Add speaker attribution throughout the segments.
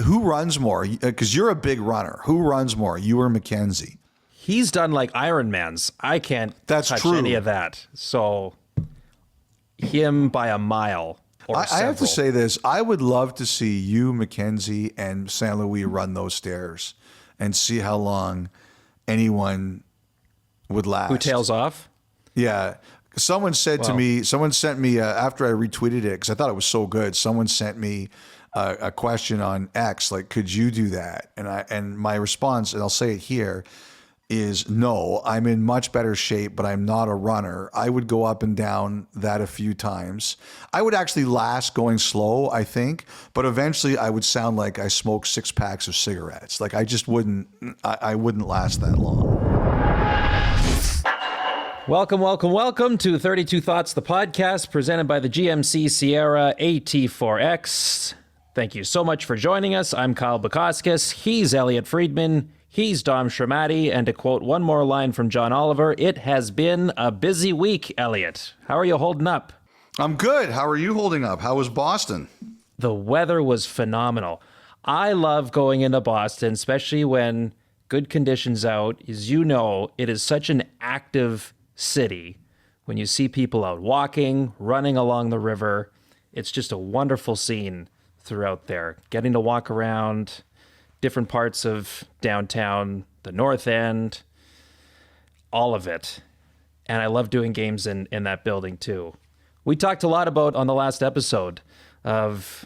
Speaker 1: who runs more? Because you're a big runner. Who runs more, you or Mackenzie?
Speaker 2: He's done like Ironmans. I can't touch any of that. So him by a mile or
Speaker 1: I have to say this. I would love to see you, Mackenzie, and St. Louis run those stairs and see how long anyone would last.
Speaker 2: Who tails off?
Speaker 1: Yeah. Someone said to me, someone sent me, after I retweeted it, because I thought it was so good, someone sent me a question on X, like, could you do that? And my response, and I'll say it here, is no. I'm in much better shape, but I'm not a runner. I would go up and down that a few times. I would actually last going slow, I think, but eventually I would sound like I smoked 6 packs of cigarettes. Like I just wouldn't, I wouldn't last that long.
Speaker 2: Welcome to 32 Thoughts, the podcast presented by the GMC Sierra AT4X. Thank you so much for joining us. I'm Kyle Bukauskas. He's Elliotte Friedman. He's Dom Shermatti. And to quote one more line from John Oliver, it has been a busy week, Elliotte. How are you holding up?
Speaker 1: I'm good. How are you holding up? How was Boston?
Speaker 2: The weather was phenomenal. I love going into Boston, especially when good conditions out. As you know, it is such an active city. When you see people out walking, running along the river, it's just a wonderful scene throughout there. Getting to walk around different parts of downtown, the North End, all of it. And I love doing games in that building too. We talked a lot about on the last episode of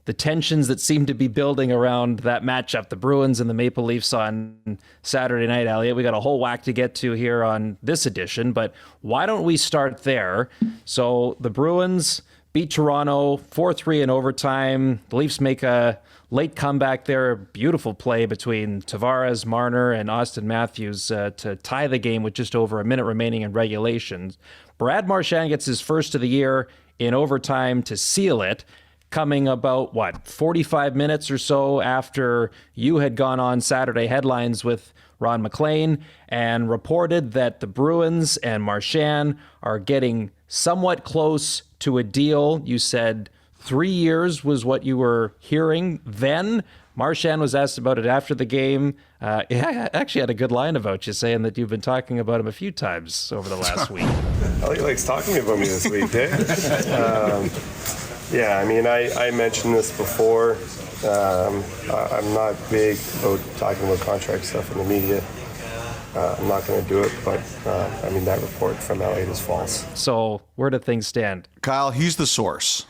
Speaker 2: the tensions that seem to be building around that matchup, the Bruins and the Maple Leafs on Saturday night, Elliotte. We got a whole whack to get to here on this edition, but why don't we start there? So the Bruins beat Toronto 4-3 in overtime. The Leafs make a late comeback there. Beautiful play between Tavares, Marner, and Auston Matthews to tie the game with just over a minute remaining in regulation. Brad Marchand gets his first of the year in overtime to seal it, coming about, 45 minutes or so after you had gone on Saturday headlines with Ron MacLean and reported that the Bruins and Marchand are getting somewhat close to a deal. You said 3 years was what you were hearing then. Marchand was asked about it after the game. I actually had a good line about you, saying that you've been talking about him a few times over the last week.
Speaker 3: Elliot likes talking about me this week, eh? Yeah, I mean, I mentioned this before. I'm not big about talking about contract stuff in the media. I'm not going to do it, but I mean, that report from Elliotte is false.
Speaker 2: So where do things stand?
Speaker 1: Kyle, he's the source.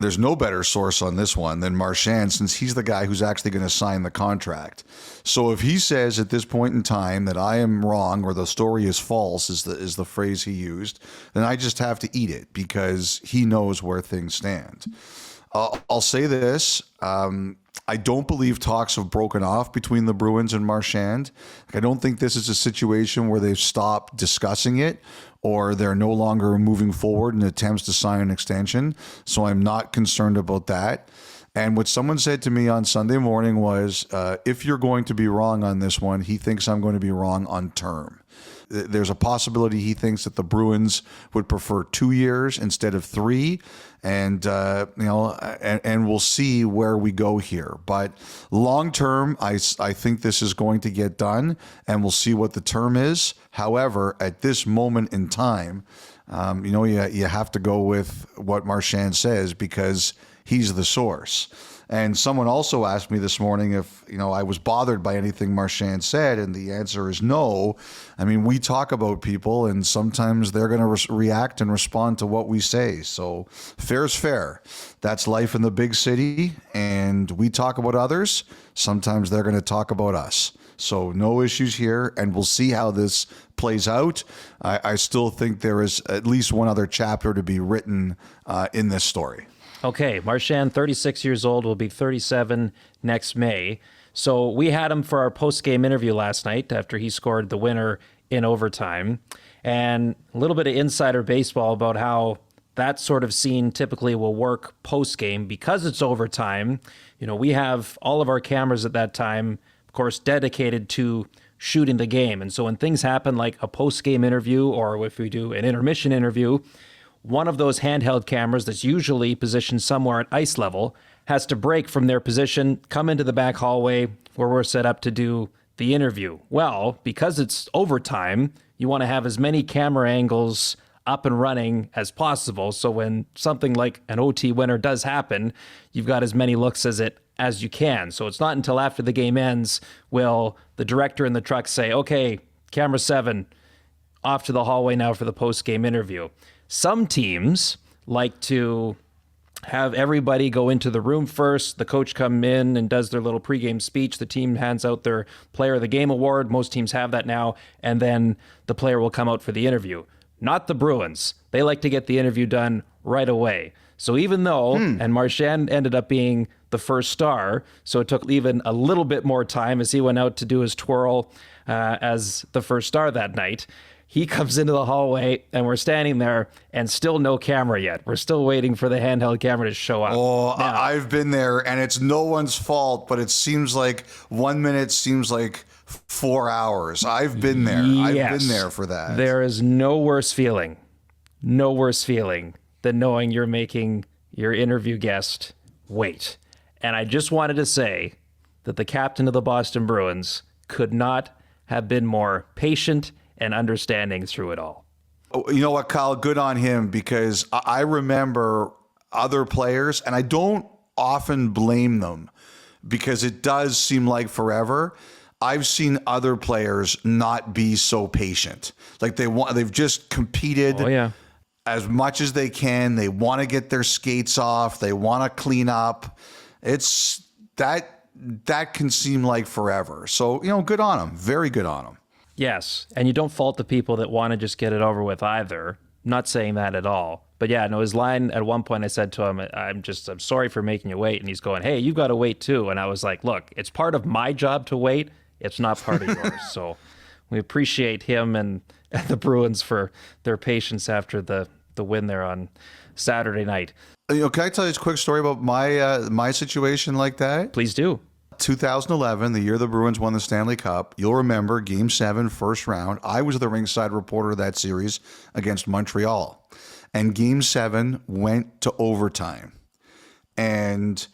Speaker 1: There's no better source on this one than Marchand, since he's the guy who's actually going to sign the contract. So if he says at this point in time that I am wrong or the story is false, is the phrase he used, then I just have to eat it because he knows where things stand. I'll say this. I don't believe talks have broken off between the Bruins and Marchand. I don't think this is a situation where they've stopped discussing it or they're no longer moving forward in attempts to sign an extension. So I'm not concerned about that. And what someone said to me on Sunday morning was, if you're going to be wrong on this one, he thinks I'm going to be wrong on term. There's a possibility he thinks that the Bruins would prefer 2 years instead of 3. And, and we'll see where we go here. But long term, I think this is going to get done and we'll see what the term is. However, at this moment in time, you have to go with what Marchand says because he's the source. And someone also asked me this morning if, I was bothered by anything Marchand said, and the answer is no. I mean, we talk about people, and sometimes they're going to react and respond to what we say. So fair's fair. That's life in the big city, and we talk about others. Sometimes they're going to talk about us. So no issues here, and we'll see how this plays out. I still think there is at least one other chapter to be written in this story.
Speaker 2: Okay, Marchand, 36 years old, will be 37 next May. So we had him for our post-game interview last night after he scored the winner in overtime. And a little bit of insider baseball about how that sort of scene typically will work post-game because it's overtime. We have all of our cameras at that time, of course, dedicated to shooting the game. And so when things happen like a post-game interview or if we do an intermission interview, one of those handheld cameras that's usually positioned somewhere at ice level has to break from their position, come into the back hallway where we're set up to do the interview. Well, because it's overtime, you want to have as many camera angles up and running as possible. So when something like an OT winner does happen, you've got as many looks as you can. So it's not until after the game ends will the director in the truck say, okay, camera 7, off to the hallway now for the post-game interview. Some teams like to have everybody go into the room first. The coach come in and does their little pregame speech. The team hands out their Player of the Game award. Most teams have that now. And then the player will come out for the interview. Not the Bruins. They like to get the interview done right away. So even though, and Marchand ended up being the first star, so it took even a little bit more time as he went out to do his twirl as the first star that night. He comes into the hallway, and we're standing there, and still no camera yet. We're still waiting for the handheld camera to show up.
Speaker 1: Oh, now, I've been there, and it's no one's fault, but it seems like 1 minute seems like 4 hours. I've been there.
Speaker 2: Yes,
Speaker 1: I've been there for that.
Speaker 2: There is no worse feeling than knowing you're making your interview guest wait. And I just wanted to say that the captain of the Boston Bruins could not have been more patient and understanding through it all.
Speaker 1: You know what, Kyle? Good on him, because I remember other players, and I don't often blame them because it does seem like forever. I've seen other players not be so patient. Like they've just competed as much as they can. They want to get their skates off. They want to clean up. It's that can seem like forever. So, good on them. Very good on them.
Speaker 2: Yes, and you don't fault the people that want to just get it over with either. I'm not saying that at all. But yeah, no, his line at one point, I said to him, I'm sorry for making you wait. And he's going, hey, you've got to wait too. And I was like, look, it's part of my job to wait. It's not part of yours. So we appreciate him and the Bruins for their patience after the win there on Saturday night.
Speaker 1: Can I tell you a quick story about my situation like that?
Speaker 2: Please do.
Speaker 1: 2011, the year the Bruins won the Stanley Cup, you'll remember Game 7, first round. I was the ringside reporter of that series against Montreal. And Game 7 went to overtime. And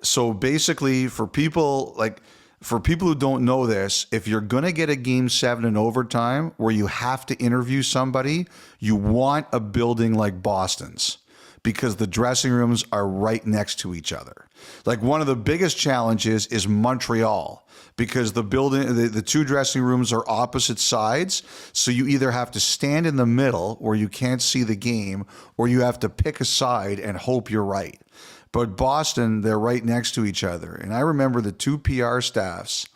Speaker 1: so basically, for people who don't know this, if you're going to get a Game 7 in overtime where you have to interview somebody, you want a building like Boston's, because the dressing rooms are right next to each other. Like, one of the biggest challenges is Montreal, because the two dressing rooms are opposite sides. So you either have to stand in the middle where you can't see the game, or you have to pick a side and hope you're right. But Boston, they're right next to each other. And I remember the two PR staffs,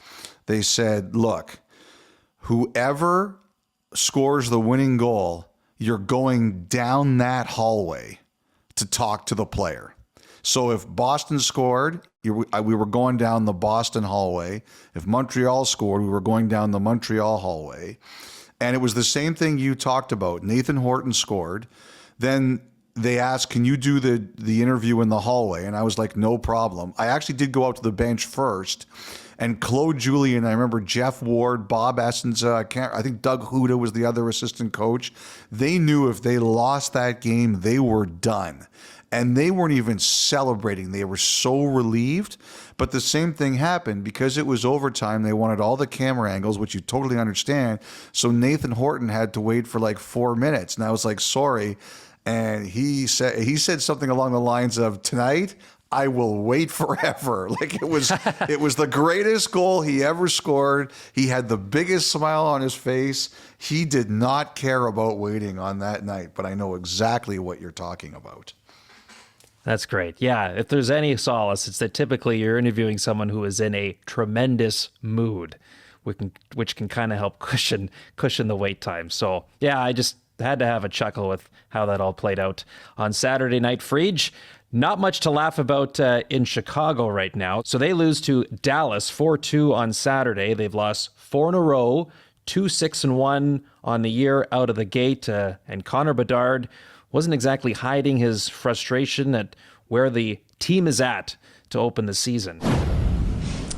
Speaker 1: they said, look, whoever scores the winning goal, you're going down that hallway to talk to the player. So if Boston scored, we were going down the Boston hallway. If Montreal scored, we were going down the Montreal hallway. And it was the same thing you talked about. Nathan Horton scored. Then they asked, can you do the interview in the hallway? And I was like, no problem. I actually did go out to the bench first. And Claude Giroux, and I remember Jeff Ward, Bob Essens, I think Doug Huda was the other assistant coach. They knew if they lost that game, they were done. And they weren't even celebrating. They were so relieved. But the same thing happened. Because it was overtime, they wanted all the camera angles, which you totally understand. So Nathan Horton had to wait for like 4 minutes. And I was like, sorry. And he said something along the lines of, tonight, I will wait forever. Like, it was the greatest goal he ever scored. He had the biggest smile on his face. He did not care about waiting on that night, but I know exactly what you're talking about.
Speaker 2: That's great. Yeah, if there's any solace, it's that typically you're interviewing someone who is in a tremendous mood, which can kind of help cushion the wait time. So, yeah, I just had to have a chuckle with how that all played out on Saturday night. Frege, not much to laugh about in Chicago right now. So they lose to Dallas 4-2 on Saturday. They've lost 4 in a row, 2-6-1 on the year out of the gate. And Connor Bedard wasn't exactly hiding his frustration at where the team is at to open the season.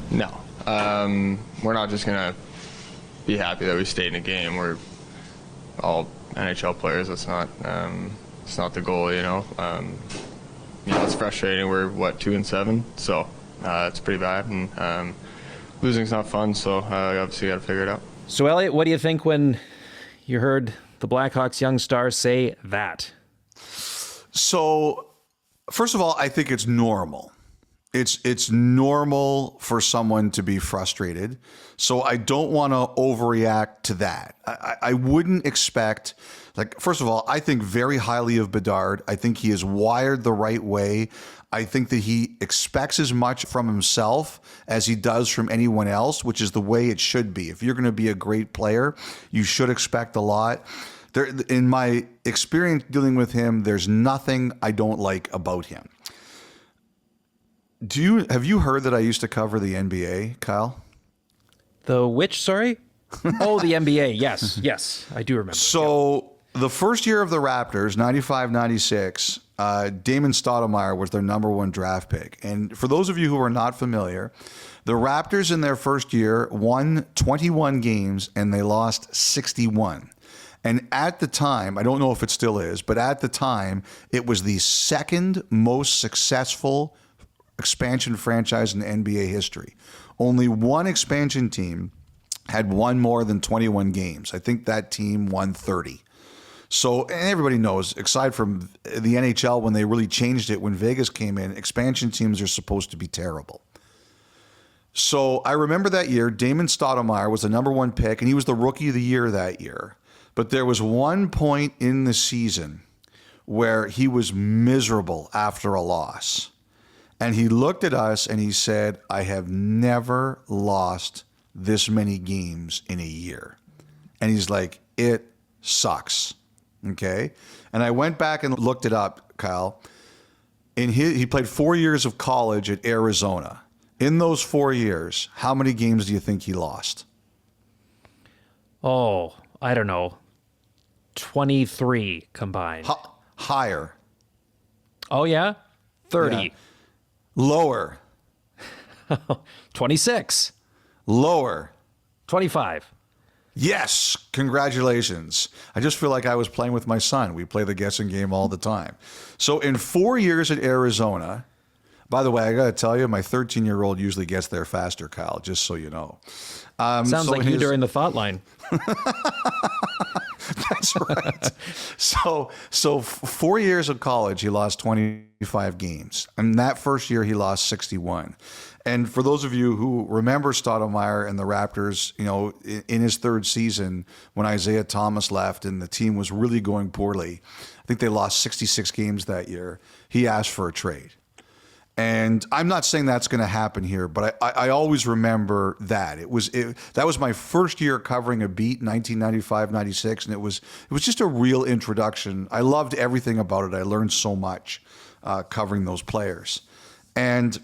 Speaker 4: No. We're not just going to be happy that we stayed in a game. We're all NHL players. It's not the goal, you know. it's frustrating. We're 2-7, so it's pretty bad, and losing's not fun. So obviously, got to figure it out.
Speaker 2: So, Elliotte, what do you think when you heard the Blackhawks young star say that?
Speaker 1: So, first of all, I think it's normal. It's normal for someone to be frustrated. So I don't want to overreact to that. I wouldn't expect, first of all, I think very highly of Bedard. I think he is wired the right way. I think that he expects as much from himself as he does from anyone else, which is the way it should be. If you're going to be a great player, you should expect a lot. In my experience dealing with him, there's nothing I don't like about him. Have you heard that I used to cover the NBA, Kyle?
Speaker 2: The which, sorry? Oh, the NBA. Yes, I do remember.
Speaker 1: So the first year of the Raptors, 95-96, Damon Stoudemire was their number 1 draft pick. And for those of you who are not familiar, the Raptors in their first year won 21 games and they lost 61. And at the time, I don't know if it still is, but at the time, it was the second most successful expansion franchise in NBA history. Only one expansion team had won more than 21 games. I think that team won 30. So, and everybody knows, aside from the NHL, when they really changed it, when Vegas came in, expansion teams are supposed to be terrible. So I remember that year, Damon Stoudemire was the number 1 pick, and he was the rookie of the year that year. But there was one point in the season where he was miserable after a loss. And he looked at us and he said, I have never lost this many games in a year. And he's like, it sucks. Okay. And I went back and looked it up, Kyle. He played 4 years of college at Arizona. In those 4 years, how many games do you think he lost?
Speaker 2: Oh, I don't know. 23 combined.
Speaker 1: Higher.
Speaker 2: Oh, yeah? 30.
Speaker 1: Yeah. Lower.
Speaker 2: 26.
Speaker 1: Lower.
Speaker 2: 25.
Speaker 1: Yes, congratulations. I just feel like I was playing with my son. We play the guessing game all the time. So in 4 years at Arizona, by the way, I got to tell you, my 13-year-old usually gets there faster, Kyle, just so you know.
Speaker 2: Sounds like you during the thought line.
Speaker 1: That's right. So 4 years of college, he lost 25 games. And that first year, he lost 61. And for those of you who remember Stoudemire and the Raptors, in his third season, when Isaiah Thomas left and the team was really going poorly, I think they lost 66 games that year. He asked for a trade. And I'm not saying that's going to happen here, but I always remember that. That was my first year covering a beat, 1995-96, and it was just a real introduction. I loved everything about it. I learned so much covering those players. And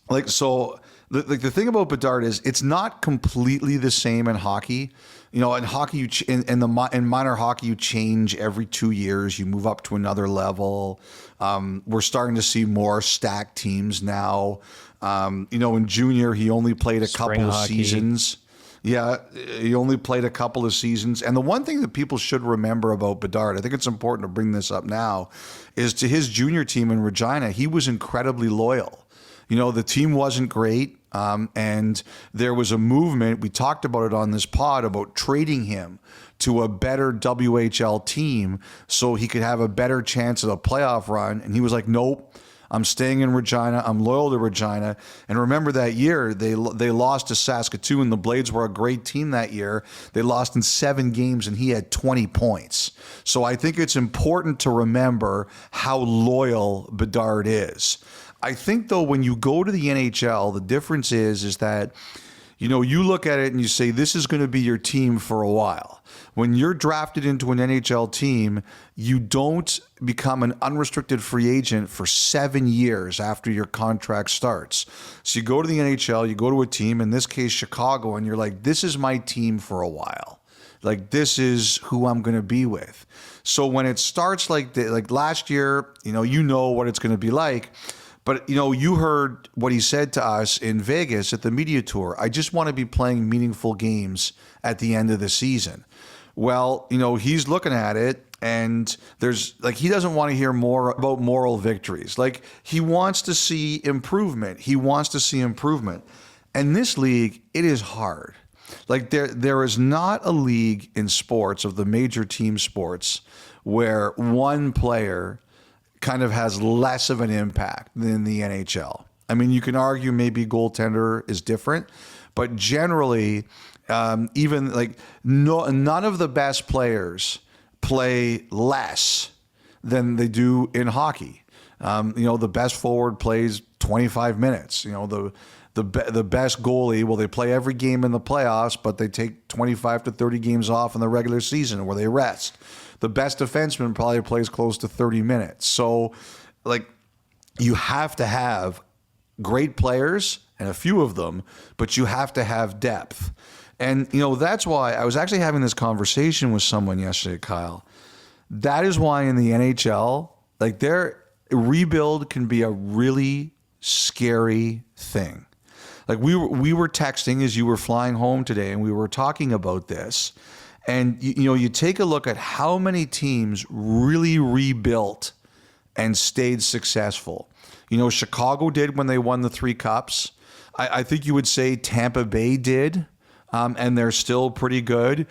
Speaker 1: the thing about Bedard is it's not completely the same in hockey. In hockey, in minor hockey, you change every 2 years. You move up to another level. We're starting to see more stacked teams now. In junior, he only played a couple of seasons. Yeah, he only played a couple of seasons. And the one thing that people should remember about Bedard, I think it's important to bring this up now, is to his junior team in Regina, he was incredibly loyal. The team wasn't great. And there was a movement, we talked about it on this pod, about trading him to a better WHL team so he could have a better chance at a playoff run. And he was like, nope, I'm staying in Regina. I'm loyal to Regina. And remember that year, they lost to Saskatoon. The Blades were a great team that year. They lost in 7 games and he had 20 points. So I think it's important to remember how loyal Bedard is. I think, though, when you go to the NHL, the difference is that, you look at it and you say, this is going to be your team for a while. When you're drafted into an NHL team, you don't become an unrestricted free agent for 7 years after your contract starts. So you go to the NHL, you go to a team, in this case, Chicago, and you're like, this is my team for a while. Like, this is who I'm going to be with. So when it starts like last year, you know what it's going to be like. But, you heard what he said to us in Vegas at the media tour. I just want to be playing meaningful games at the end of the season. Well, he's looking at it And there's like, he doesn't want to hear more about moral victories. Like, he wants to see improvement. And this league, it is hard. Like, there is not a league in sports, of the major team sports, where one player kind of has less of an impact than the NHL. I mean, you can argue maybe goaltender is different, but generally, even like none of the best players play less than they do in hockey. The best forward plays 25 minutes. The best goalie, well, they play every game in the playoffs, but they take 25 to 30 games off in the regular season where they rest. The best defenseman probably plays close to 30 minutes. So, like, you have to have great players, and a few of them, but you have to have depth. And, that's why I was actually having this conversation with someone yesterday, Kyle. That is why in the NHL, like, their rebuild can be a really scary thing. Like, we were texting as you were flying home today, and we were talking about this. And, you take a look at how many teams really rebuilt and stayed successful. Chicago did when they won the 3 cups. I think you would say Tampa Bay did, and they're still pretty good.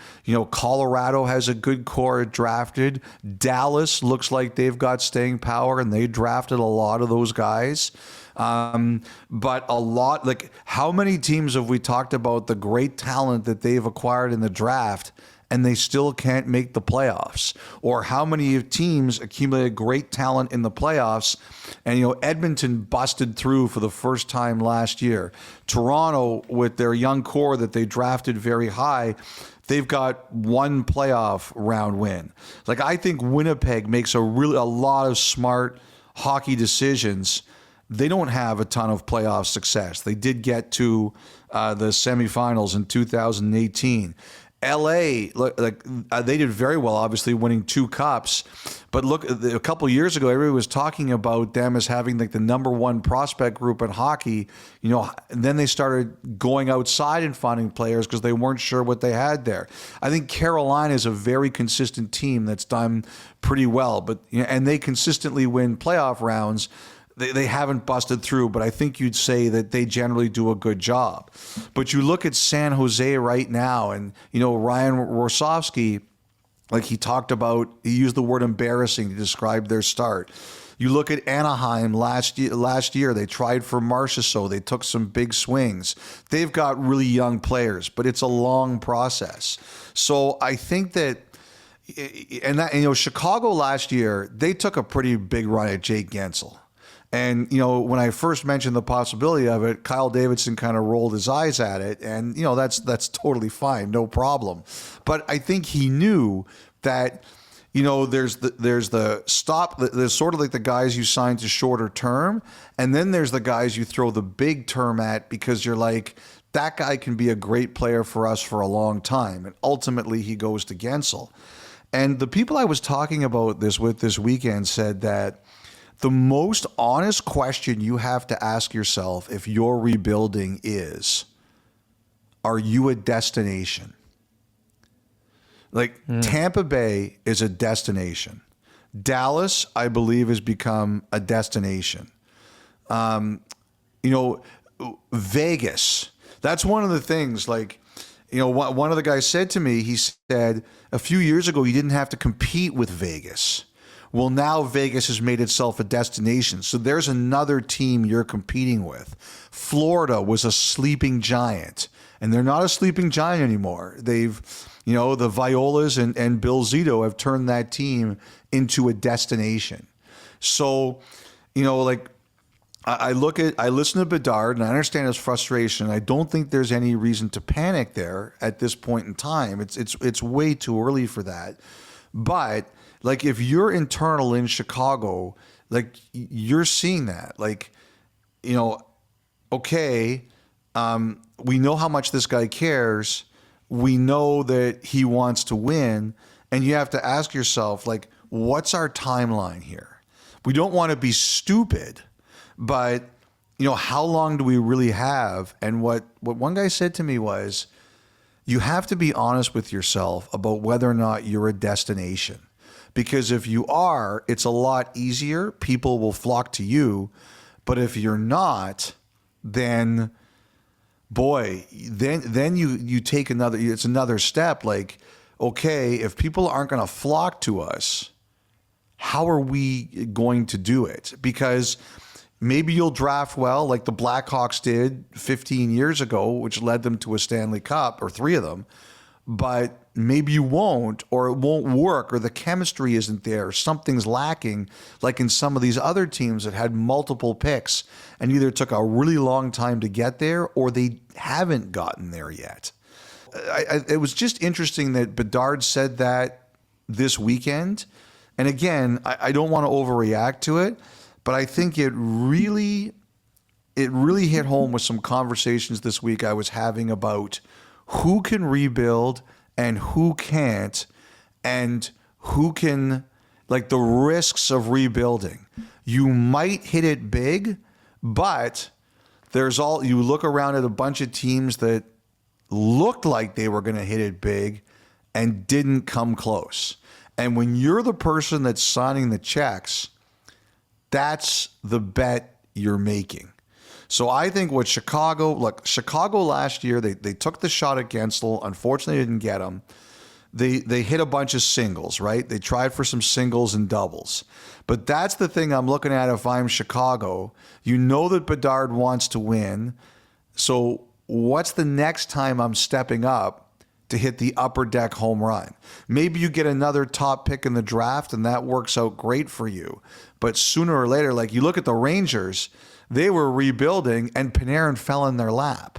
Speaker 1: Colorado has a good core drafted. Dallas looks like they've got staying power, and they drafted a lot of those guys. But a lot, like, how many teams have we talked about the great talent that they've acquired in the draft, and they still can't make the playoffs? Or how many teams accumulated great talent in the playoffs, and Edmonton busted through for the first time last year. Toronto, with their young core that they drafted very high, they've got one playoff round win. Like, I think Winnipeg makes a lot of smart hockey decisions. They don't have a ton of playoff success. They did get to the semifinals in 2018. LA, they did very well, obviously winning 2 cups. But look, a couple of years ago, everybody was talking about them as having like the number 1 prospect group in hockey. And then they started going outside and finding players because they weren't sure what they had there. I think Carolina is a very consistent team that's done pretty well, and they consistently win playoff rounds. They haven't busted through, but I think you'd say that they generally do a good job. But you look at San Jose right now, and, Ryan Warsofsky, like, he used the word embarrassing to describe their start. You look at Anaheim last year, they tried for Marchand, they took some big swings. They've got really young players, but it's a long process. So I think that, Chicago last year, they took a pretty big run at Jake Gensel. And, when I first mentioned the possibility of it, Kyle Davidson kind of rolled his eyes at it. And, that's totally fine. No problem. But I think he knew that, there's sort of like the guys you sign to shorter term. And then there's the guys you throw the big term at because you're like, that guy can be a great player for us for a long time. And ultimately he goes to Gensel. And the people I was talking about this with this weekend said that the most honest question you have to ask yourself if you're rebuilding is, are you a destination? Like, Tampa Bay is a destination. Dallas, I believe, has become a destination. Vegas, that's one of the things, like, one of the guys said to me, he said, a few years ago, you didn't have to compete with Vegas. Well, now Vegas has made itself a destination. So there's another team you're competing with. Florida was a sleeping giant, and they're not a sleeping giant anymore. They've, the Violas and Bill Zito have turned that team into a destination. So, I listen to Bedard, and I understand his frustration. I don't think there's any reason to panic there at this point in time. It's way too early for that. But, like, if you're internal in Chicago, like, you're seeing that. Like, okay, we know how much this guy cares. We know that he wants to win. And you have to ask yourself, like, what's our timeline here? We don't want to be stupid, but, how long do we really have? And what one guy said to me was, you have to be honest with yourself about whether or not you're a destination. Because if you are, it's a lot easier. People will flock to you. But if you're not, then boy, then you take it's another step. Like, okay, if people aren't going to flock to us, how are we going to do it? Because maybe you'll draft well, like the Blackhawks did 15 years ago, which led them to a Stanley Cup, or 3 of them. But maybe you won't, or it won't work, or the chemistry isn't there, or something's lacking, like in some of these other teams that had multiple picks and either took a really long time to get there or they haven't gotten there yet. It was just interesting that Bedard said that this weekend. And again, I don't want to overreact to it, but I think it really hit home with some conversations this week I was having about who can rebuild and who can't, and who can, like, the risks of rebuilding. You might hit it big, but you look around at a bunch of teams that looked like they were going to hit it big and didn't come close. And when you're the person that's signing the checks, that's the bet you're making. So I think what Chicago last year, they took the shot at Gensel. Unfortunately, they didn't get him. They hit a bunch of singles, right? They tried for some singles and doubles. But that's the thing I'm looking at if I'm Chicago. You know that Bedard wants to win. So what's the next time I'm stepping up to hit the upper deck home run? Maybe you get another top pick in the draft and that works out great for you. But sooner or later, like you look at the Rangers, they were rebuilding and Panarin fell in their lap.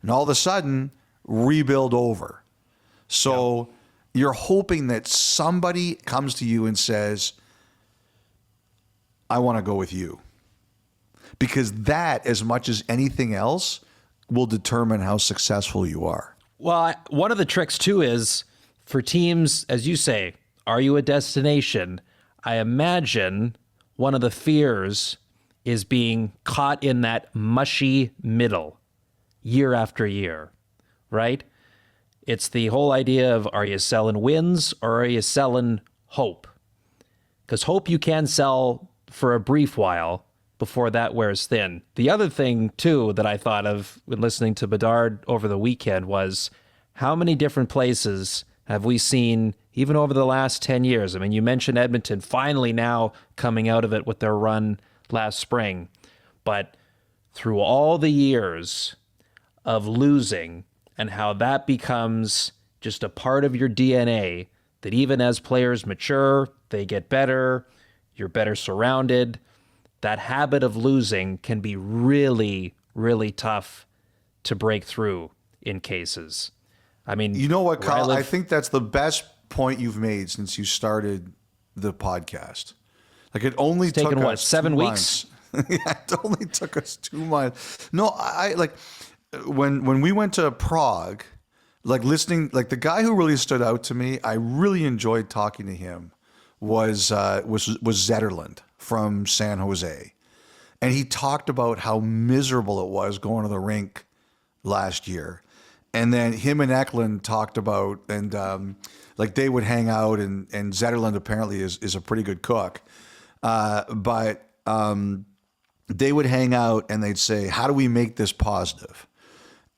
Speaker 1: And all of a sudden, rebuild over. So you're hoping that somebody comes to you and says, I want to go with you. Because that, as much as anything else, will determine how successful you are.
Speaker 2: Well, one of the tricks, too, is for teams, as you say, are you a destination? I imagine one of the fears is being caught in that mushy middle year after year, right? It's the whole idea of, are you selling wins or are you selling hope? Because hope you can sell for a brief while before that wears thin. The other thing, too, that I thought of when listening to Bedard over the weekend was how many different places have we seen even over the last 10 years? I mean, you mentioned Edmonton finally now coming out of it with their run last spring. But through all the years of losing and how that becomes just a part of your DNA, that even as players mature, they get better, you're better surrounded, that habit of losing can be really, really tough to break through in cases. I mean,
Speaker 1: you know what, Kyle? I think that's the best point you've made since you started the podcast. Like, it only took
Speaker 2: taken,
Speaker 1: us
Speaker 2: what, 7 weeks?
Speaker 1: Yeah, it only took us 2 months. No, I like when we went to Prague, like listening, like the guy who really stood out to me, I really enjoyed talking to him, was Zetterlund from San Jose. And he talked about how miserable it was going to the rink last year. And then him and Eklund talked about, and like they would hang out, and Zetterlund apparently is a pretty good cook. But they would hang out and they'd say, how do we make this positive?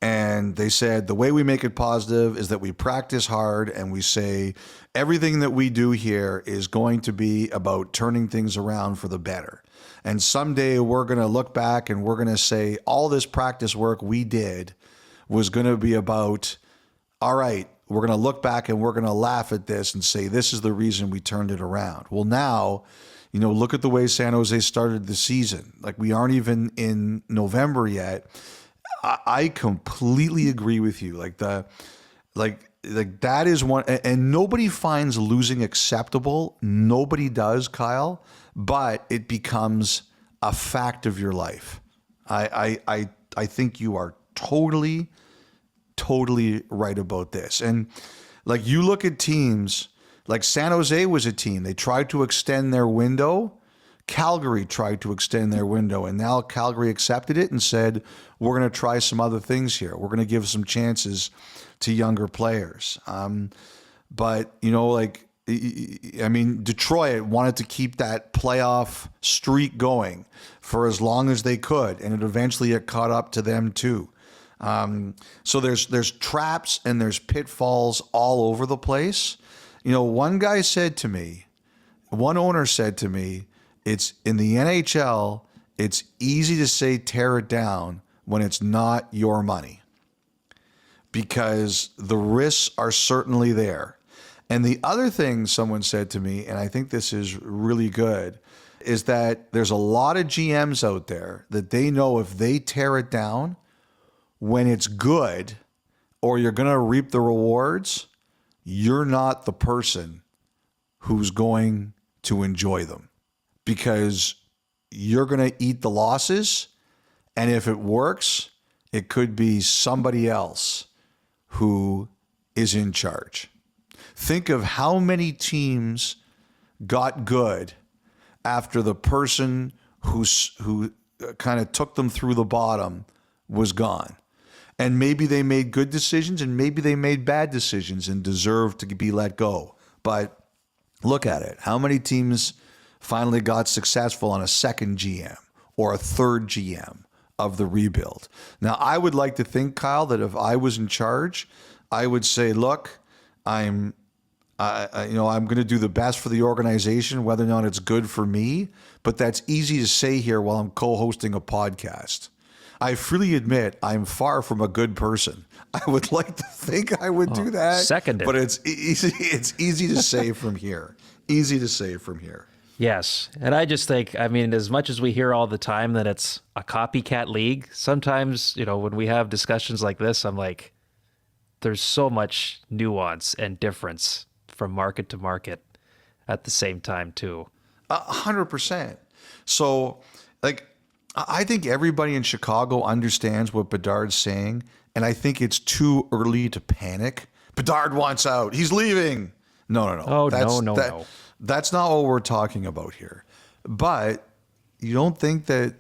Speaker 1: And they said, the way we make it positive is that we practice hard and we say everything that we do here is going to be about turning things around for the better. And someday we're going to look back and we're going to say all this practice work we did was going to be about, all right, we're going to look back and we're going to laugh at this and say, this is the reason we turned it around. Well, now, you know, look at the way San Jose started the season. Like, we aren't even in November yet. I completely agree with you. Like that is one, and nobody finds losing acceptable. Nobody does, Kyle, but it becomes a fact of your life. I think you are totally right about this. And like, you look at teams like San Jose was a team. They tried to extend their window. Calgary tried to extend their window, and now Calgary accepted it and said, we're going to try some other things here. We're going to give some chances to younger players. But, you know, like, I mean, Detroit wanted to keep that playoff streak going for as long as they could, and it eventually caught up to them too. So there's traps and there's pitfalls all over the place. One owner said to me, it's in the NHL, it's easy to say tear it down when it's not your money, because the risks are certainly there. And the other thing someone said to me, and I think this is really good, is that there's a lot of GMs out there that they know if they tear it down when it's good, or you're going to reap the rewards, you're not the person who's going to enjoy them, because you're going to eat the losses. And if it works, it could be somebody else who is in charge. Think of how many teams got good after the person who kind of took them through the bottom was gone. And maybe they made good decisions and maybe they made bad decisions and deserved to be let go. But look at it. How many teams finally got successful on a second GM or a third GM of the rebuild? Now, I would like to think, Kyle, that if I was in charge, I would say, look, I'm going to do the best for the organization, whether or not it's good for me. But that's easy to say here while I'm co-hosting a podcast. I freely admit I'm far from a good person. I would like to think I would do that.
Speaker 2: Seconded.
Speaker 1: But it's easy. It's easy to say from here. Easy to say from here.
Speaker 2: Yes. And I just think, as much as we hear all the time that it's a copycat league, sometimes, when we have discussions like this, I'm like, there's so much nuance and difference from market to market at the same time too.
Speaker 1: 100%. So, I think everybody in Chicago understands what Bedard's saying, and I think it's too early to panic. Bedard wants out. He's leaving. No.
Speaker 2: Oh, no.
Speaker 1: That's not what we're talking about here. But you don't think that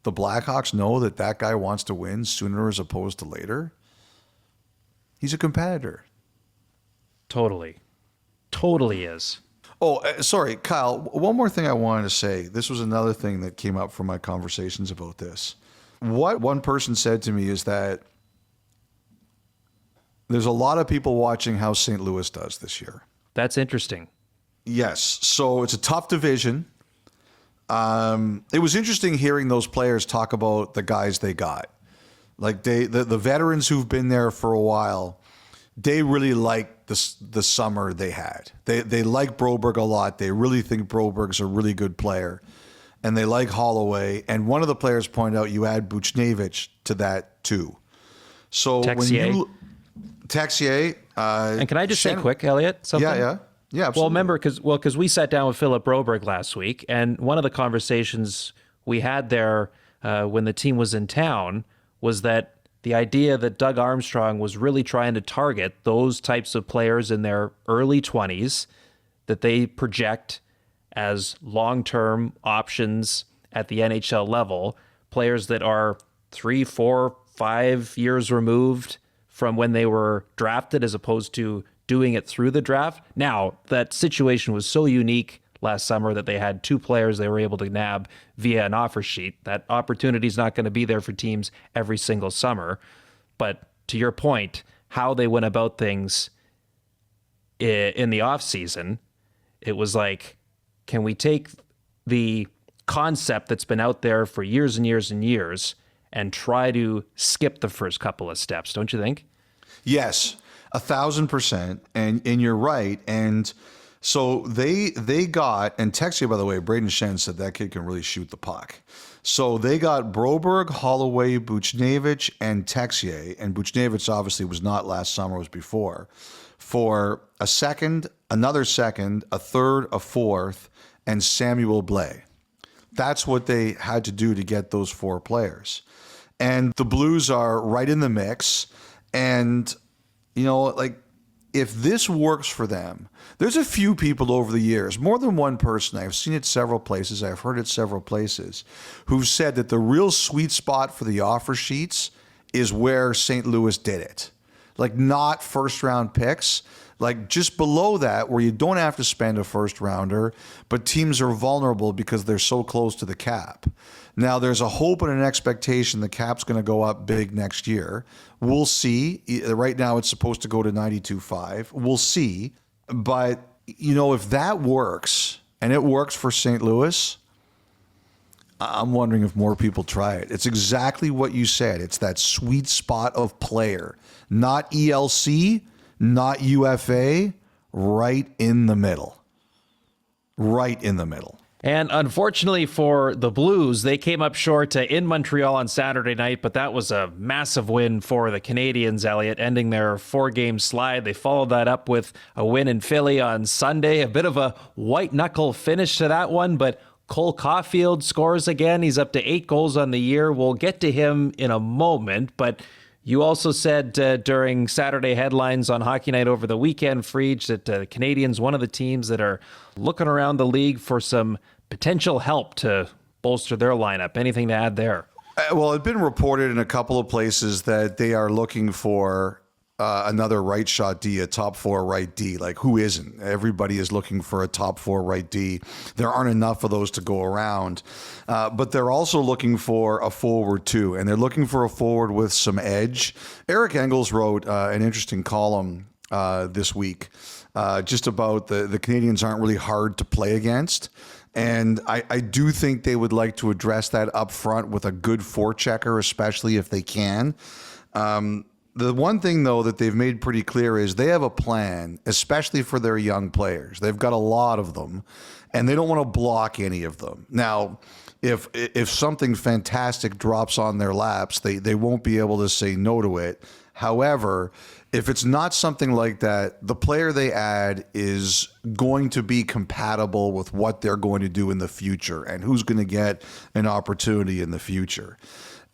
Speaker 1: the Blackhawks know that guy wants to win sooner as opposed to later? He's a competitor.
Speaker 2: Totally is.
Speaker 1: Oh, sorry, Kyle. One more thing I wanted to say. This was another thing that came up from my conversations about this. What one person said to me is that there's a lot of people watching how St. Louis does this year.
Speaker 2: That's interesting.
Speaker 1: Yes. So it's a tough division. It was interesting hearing those players talk about the guys they got. Like the veterans who've been there for a while, they really like the summer they had. They like Broberg a lot. They really think Broberg's a really good player. And they like Holloway. And one of the players pointed out you add Buchnevich to that too. So
Speaker 2: Texier.
Speaker 1: Texier.
Speaker 2: And can I just say quick, Elliotte, something?
Speaker 1: Yeah, absolutely.
Speaker 2: Well, remember, because we sat down with Philip Broberg last week, and one of the conversations we had there when the team was in town was that the idea that Doug Armstrong was really trying to target those types of players in their early 20s that they project as long-term options at the NHL level, players that are 3, 4, 5 years removed from when they were drafted as opposed to doing it through the draft. Now, that situation was so unique last summer that they had 2 players they were able to nab via an offer sheet. That opportunity is not going to be there for teams every single summer. But to your point, how they went about things in the offseason, it was like, can we take the concept that's been out there for years and years and years and try to skip the first couple of steps, don't you think?
Speaker 1: Yes, 1,000%. And you're right. And so they got, and Texier, by the way, Braden Shen said that kid can really shoot the puck. So they got Broberg, Holloway, Buchnevich, and Texier. And Buchnevich obviously was not last summer, was before. For a second, another second, a third, a fourth, and Samuel Blais. That's what they had to do to get those 4 players. And the Blues are right in the mix. And, if this works for them, there's a few people over the years, more than one person, I've seen it several places, I've heard it several places, who've said that the real sweet spot for the offer sheets is where St. Louis did it. like not first round picks, like just below that where you don't have to spend a first rounder, but teams are vulnerable because they're so close to the cap. Now there's a hope and an expectation the cap's going to go up big next year. We'll see. Right now it's supposed to go to 92.5. We'll see. But, if that works and it works for St. Louis, I'm wondering if more people try it. It's exactly what you said. It's that sweet spot of player, not ELC, not UFA, right in the middle. Right in the middle.
Speaker 2: And unfortunately for the Blues, they came up short in Montreal on Saturday night, but that was a massive win for the Canadiens, Elliotte, ending their 4-game slide. They followed that up with a win in Philly on Sunday. A bit of a white-knuckle finish to that one, but Cole Caufield scores again. He's up to 8 goals on the year. We'll get to him in a moment, but you also said during Saturday headlines on Hockey Night over the weekend, Friedge, that the Canadiens, one of the teams that are looking around the league for some potential help to bolster their lineup. Anything to add there?
Speaker 1: Well, it's been reported in a couple of places that they are looking for another right shot D, a top 4 right D. Like, who isn't? Everybody is looking for a top 4 right D. There aren't enough of those to go around. But they're also looking for a forward too, and they're looking for a forward with some edge. Eric Engels wrote an interesting column this week just about the Canadiens aren't really hard to play against. And I do think they would like to address that up front with a good forechecker, especially if they can. The one thing, though, that they've made pretty clear is they have a plan, especially for their young players. They've got a lot of them, and they don't want to block any of them. Now, if something fantastic drops on their laps, they won't be able to say no to it. However, if it's not something like that, the player they add is going to be compatible with what they're going to do in the future and who's going to get an opportunity in the future.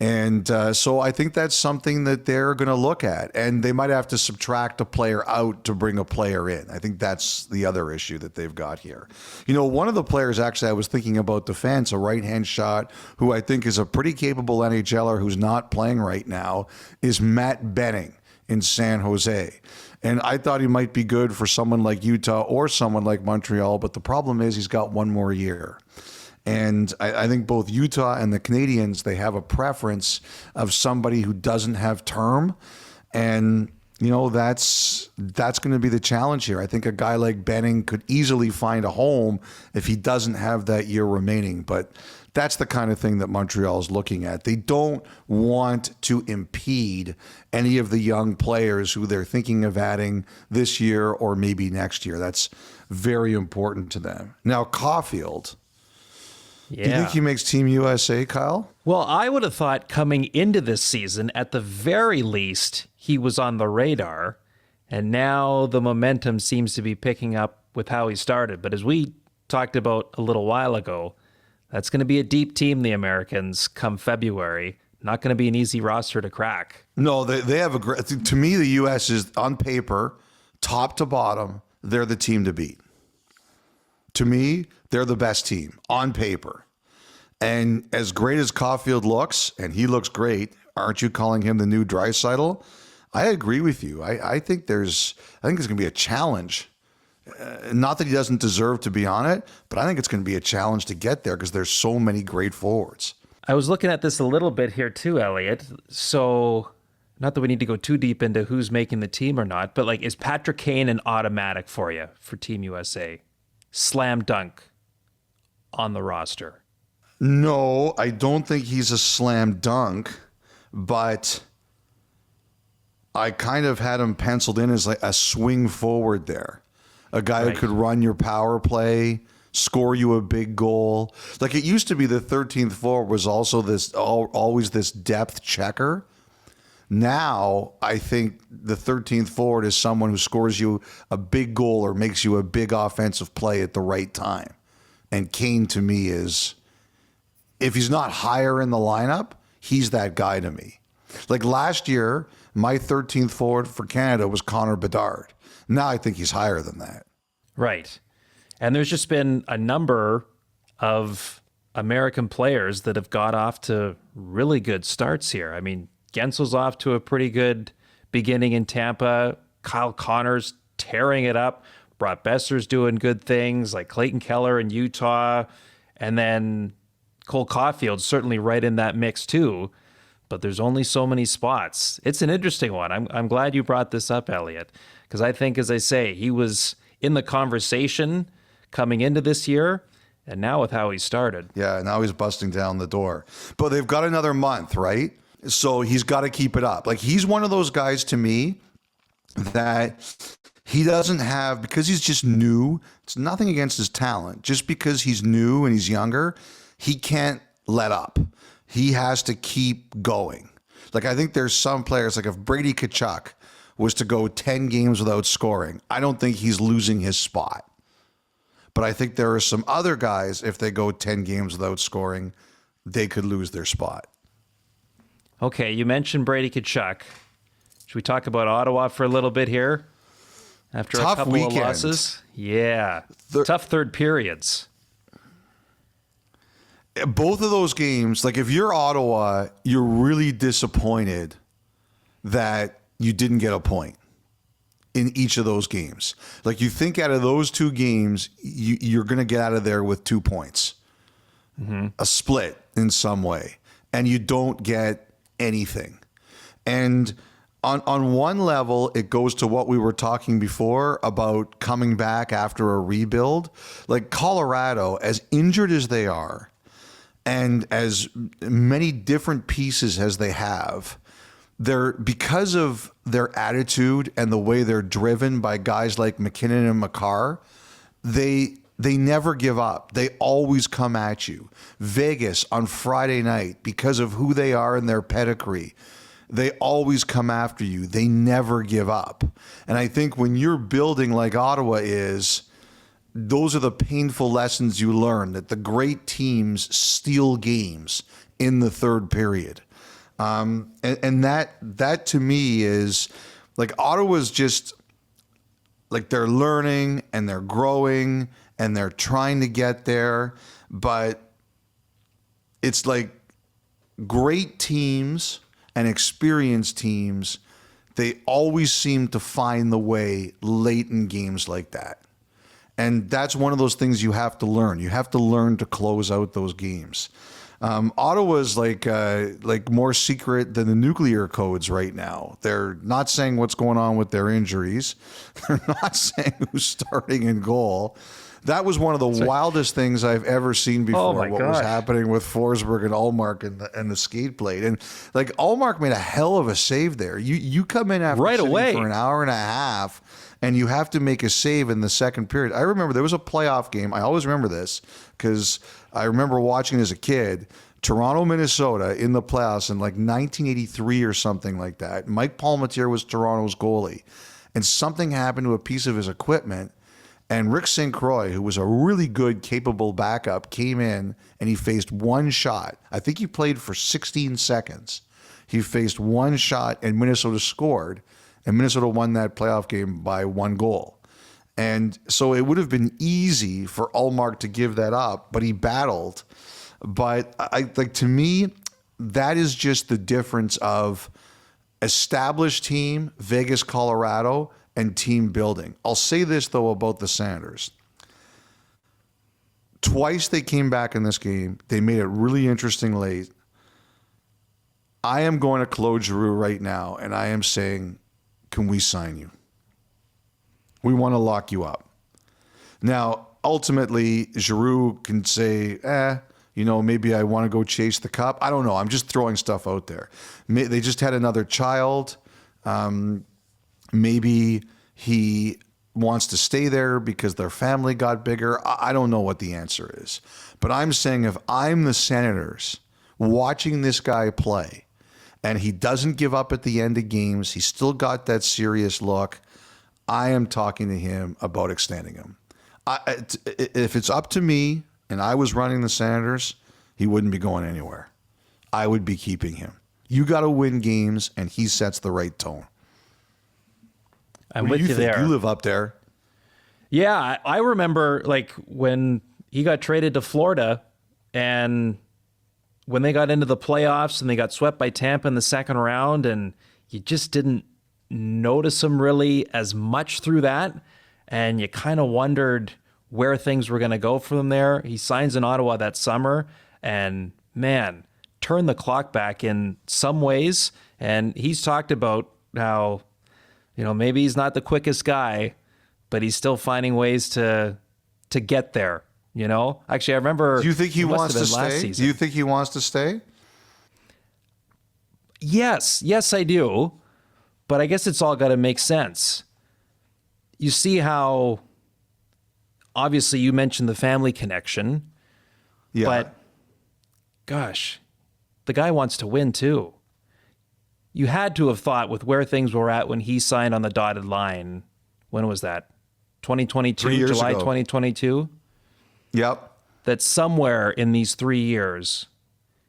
Speaker 1: And so I think that's something that they're going to look at. And they might have to subtract a player out to bring a player in. I think that's the other issue that they've got here. One of the players, actually, I was thinking about defense, a right-hand shot, who I think is a pretty capable NHLer who's not playing right now, is Matt Benning in San Jose. And I thought he might be good for someone like Utah or someone like Montreal, but the problem is he's got one more year. And I think both Utah and the Canadiens, they have a preference of somebody who doesn't have term. And, that's going to be the challenge here. I think a guy like Benning could easily find a home if he doesn't have that year remaining. But that's the kind of thing that Montreal is looking at. They don't want to impede any of the young players who they're thinking of adding this year or maybe next year. That's very important to them. Now, Caufield.
Speaker 2: Yeah.
Speaker 1: Do you think he makes Team USA, Kyle?
Speaker 2: Well, I would have thought coming into this season, at the very least, he was on the radar. And now the momentum seems to be picking up with how he started. But as we talked about a little while ago, that's going to be a deep team, the Americans, come February. Not going to be an easy roster to crack.
Speaker 1: No, they have a great... To me, the U.S. is, on paper, top to bottom, they're the team to beat. To me, they're the best team on paper. And as great as Caufield looks, and he looks great, aren't you calling him the new Draisaitl? I agree with you. I think there's going to be a challenge. Not that he doesn't deserve to be on it, but I think it's going to be a challenge to get there because there's so many great forwards.
Speaker 2: I was looking at this a little bit here too, Elliotte. So, not that we need to go too deep into who's making the team or not, but is Patrick Kane an automatic for you for Team USA? Slam dunk on the roster.
Speaker 1: No, I don't think he's a slam dunk, but I kind of had him penciled in as a swing forward there. A guy who could run your power play, score you a big goal. It used to be the 13th forward was also always this depth checker. Now, I think the 13th forward is someone who scores you a big goal or makes you a big offensive play at the right time. And Kane, to me, is, if he's not higher in the lineup, he's that guy to me. Last year, my 13th forward for Canada was Connor Bedard. Now I think he's higher than that.
Speaker 2: Right. And there's just been a number of American players that have got off to really good starts here. I mean, Gensel's off to a pretty good beginning in Tampa. Kyle Connor's tearing it up. Brock Besser's doing good things, like Clayton Keller in Utah. And then Cole Caufield certainly right in that mix too. But there's only so many spots. It's an interesting one. I'm glad you brought this up, Elliotte, because I think, as I say, he was in the conversation coming into this year, and now with how he started.
Speaker 1: Yeah, now he's busting down the door. But they've got another month, right? So he's got to keep it up. Like, he's one of those guys to me that he doesn't have, because he's just new, it's nothing against his talent. Just because he's new and he's younger, he can't let up. He has to keep going. Like, I think there's some players, like if Brady Tkachuk was to go 10 games without scoring, I don't think he's losing his spot. But I think there are some other guys, if they go 10 games without scoring, they could lose their spot.
Speaker 2: Okay, you mentioned Brady Tkachuk. Should we talk about Ottawa for a little bit here? After
Speaker 1: Tough
Speaker 2: a couple
Speaker 1: weekend.
Speaker 2: of losses? Yeah. Tough third periods.
Speaker 1: Both of those games, like if you're Ottawa, you're really disappointed that you didn't get a point in each of those games. Like, you think out of those two games, you're going to get out of there with 2 points, a split in some way, and you don't get anything. And on one level, it goes to what we were talking before about coming back after a rebuild. Like Colorado, as injured as they are, and as many different pieces as they have, they're, because of their attitude and the way they're driven by guys like McKinnon and Makar, they never give up. They always come at you. Vegas on Friday night, because of who they are and their pedigree, they always come after you. They never give up. And I think when you're building like Ottawa is, those are the painful lessons you learn, that the great teams steal games in the third period. And that to me is like, Ottawa's just like, they're learning and they're growing and they're trying to get there. But it's like great teams and experienced teams, they always seem to find the way late in games like that. And that's one of those things you have to learn. You have to learn to close out those games. Ottawa's like more secret than the nuclear codes right now. They're not saying what's going on with their injuries. They're not saying who's starting in goal. That was one of the wildest things I've ever seen before. What was happening with Forsberg and Ullmark and the skate plate. And like, Ullmark made a hell of a save there. You come in after
Speaker 2: right away
Speaker 1: for an hour and a half, and you have to make a save in the second period. I remember there was a playoff game. I always remember this because I remember watching as a kid, Toronto, Minnesota in the playoffs in like 1983 or something like that. Mike Palmateer was Toronto's goalie, and something happened to a piece of his equipment. And Rick St. Croix, who was a really good, capable backup, came in and he faced one shot. I think he played for 16 seconds. He faced one shot and Minnesota scored, and Minnesota won that playoff game by 1 goal. And so it would have been easy for Ullmark to give that up, but he battled. But to me, that is just the difference of established team, Vegas, Colorado, and team building. I'll say this, though, about the Senators. Twice they came back in this game. They made it really interesting late. I am going to Claude Giroux right now, and I am saying, can we sign you? We want to lock you up. Now, ultimately, Giroux can say, maybe I want to go chase the cup. I don't know. I'm just throwing stuff out there. They just had another child. Maybe he wants to stay there because their family got bigger. I don't know what the answer is. But I'm saying, if I'm the Senators watching this guy play and he doesn't give up at the end of games, he's still got that serious look, I am talking to him about extending him. If it's up to me and I was running the Senators, he wouldn't be going anywhere. I would be keeping him. You got to win games, and he sets the right tone.
Speaker 2: I'm with you there.
Speaker 1: You live up there.
Speaker 2: Yeah, I remember like when he got traded to Florida, and when they got into the playoffs and they got swept by Tampa in the second round, and you just didn't notice him really as much through that. And you kind of wondered where things were going to go from there. He signs in Ottawa that summer, and man, turn the clock back in some ways. And he's talked about how, maybe he's not the quickest guy, but he's still finding ways to get there. Actually, I remember.
Speaker 1: Do you think he wants to
Speaker 2: last
Speaker 1: stay?
Speaker 2: season.
Speaker 1: Do you think he wants to stay?
Speaker 2: Yes, I do. But I guess it's all got to make sense. You see how, obviously, you mentioned the family connection.
Speaker 1: Yeah.
Speaker 2: But, gosh, the guy wants to win too. You had to have thought with where things were at when he signed on the dotted line. When was that? 2022,
Speaker 1: 3 years
Speaker 2: July
Speaker 1: ago.
Speaker 2: 2022?
Speaker 1: Yep.
Speaker 2: That somewhere in these 3 years,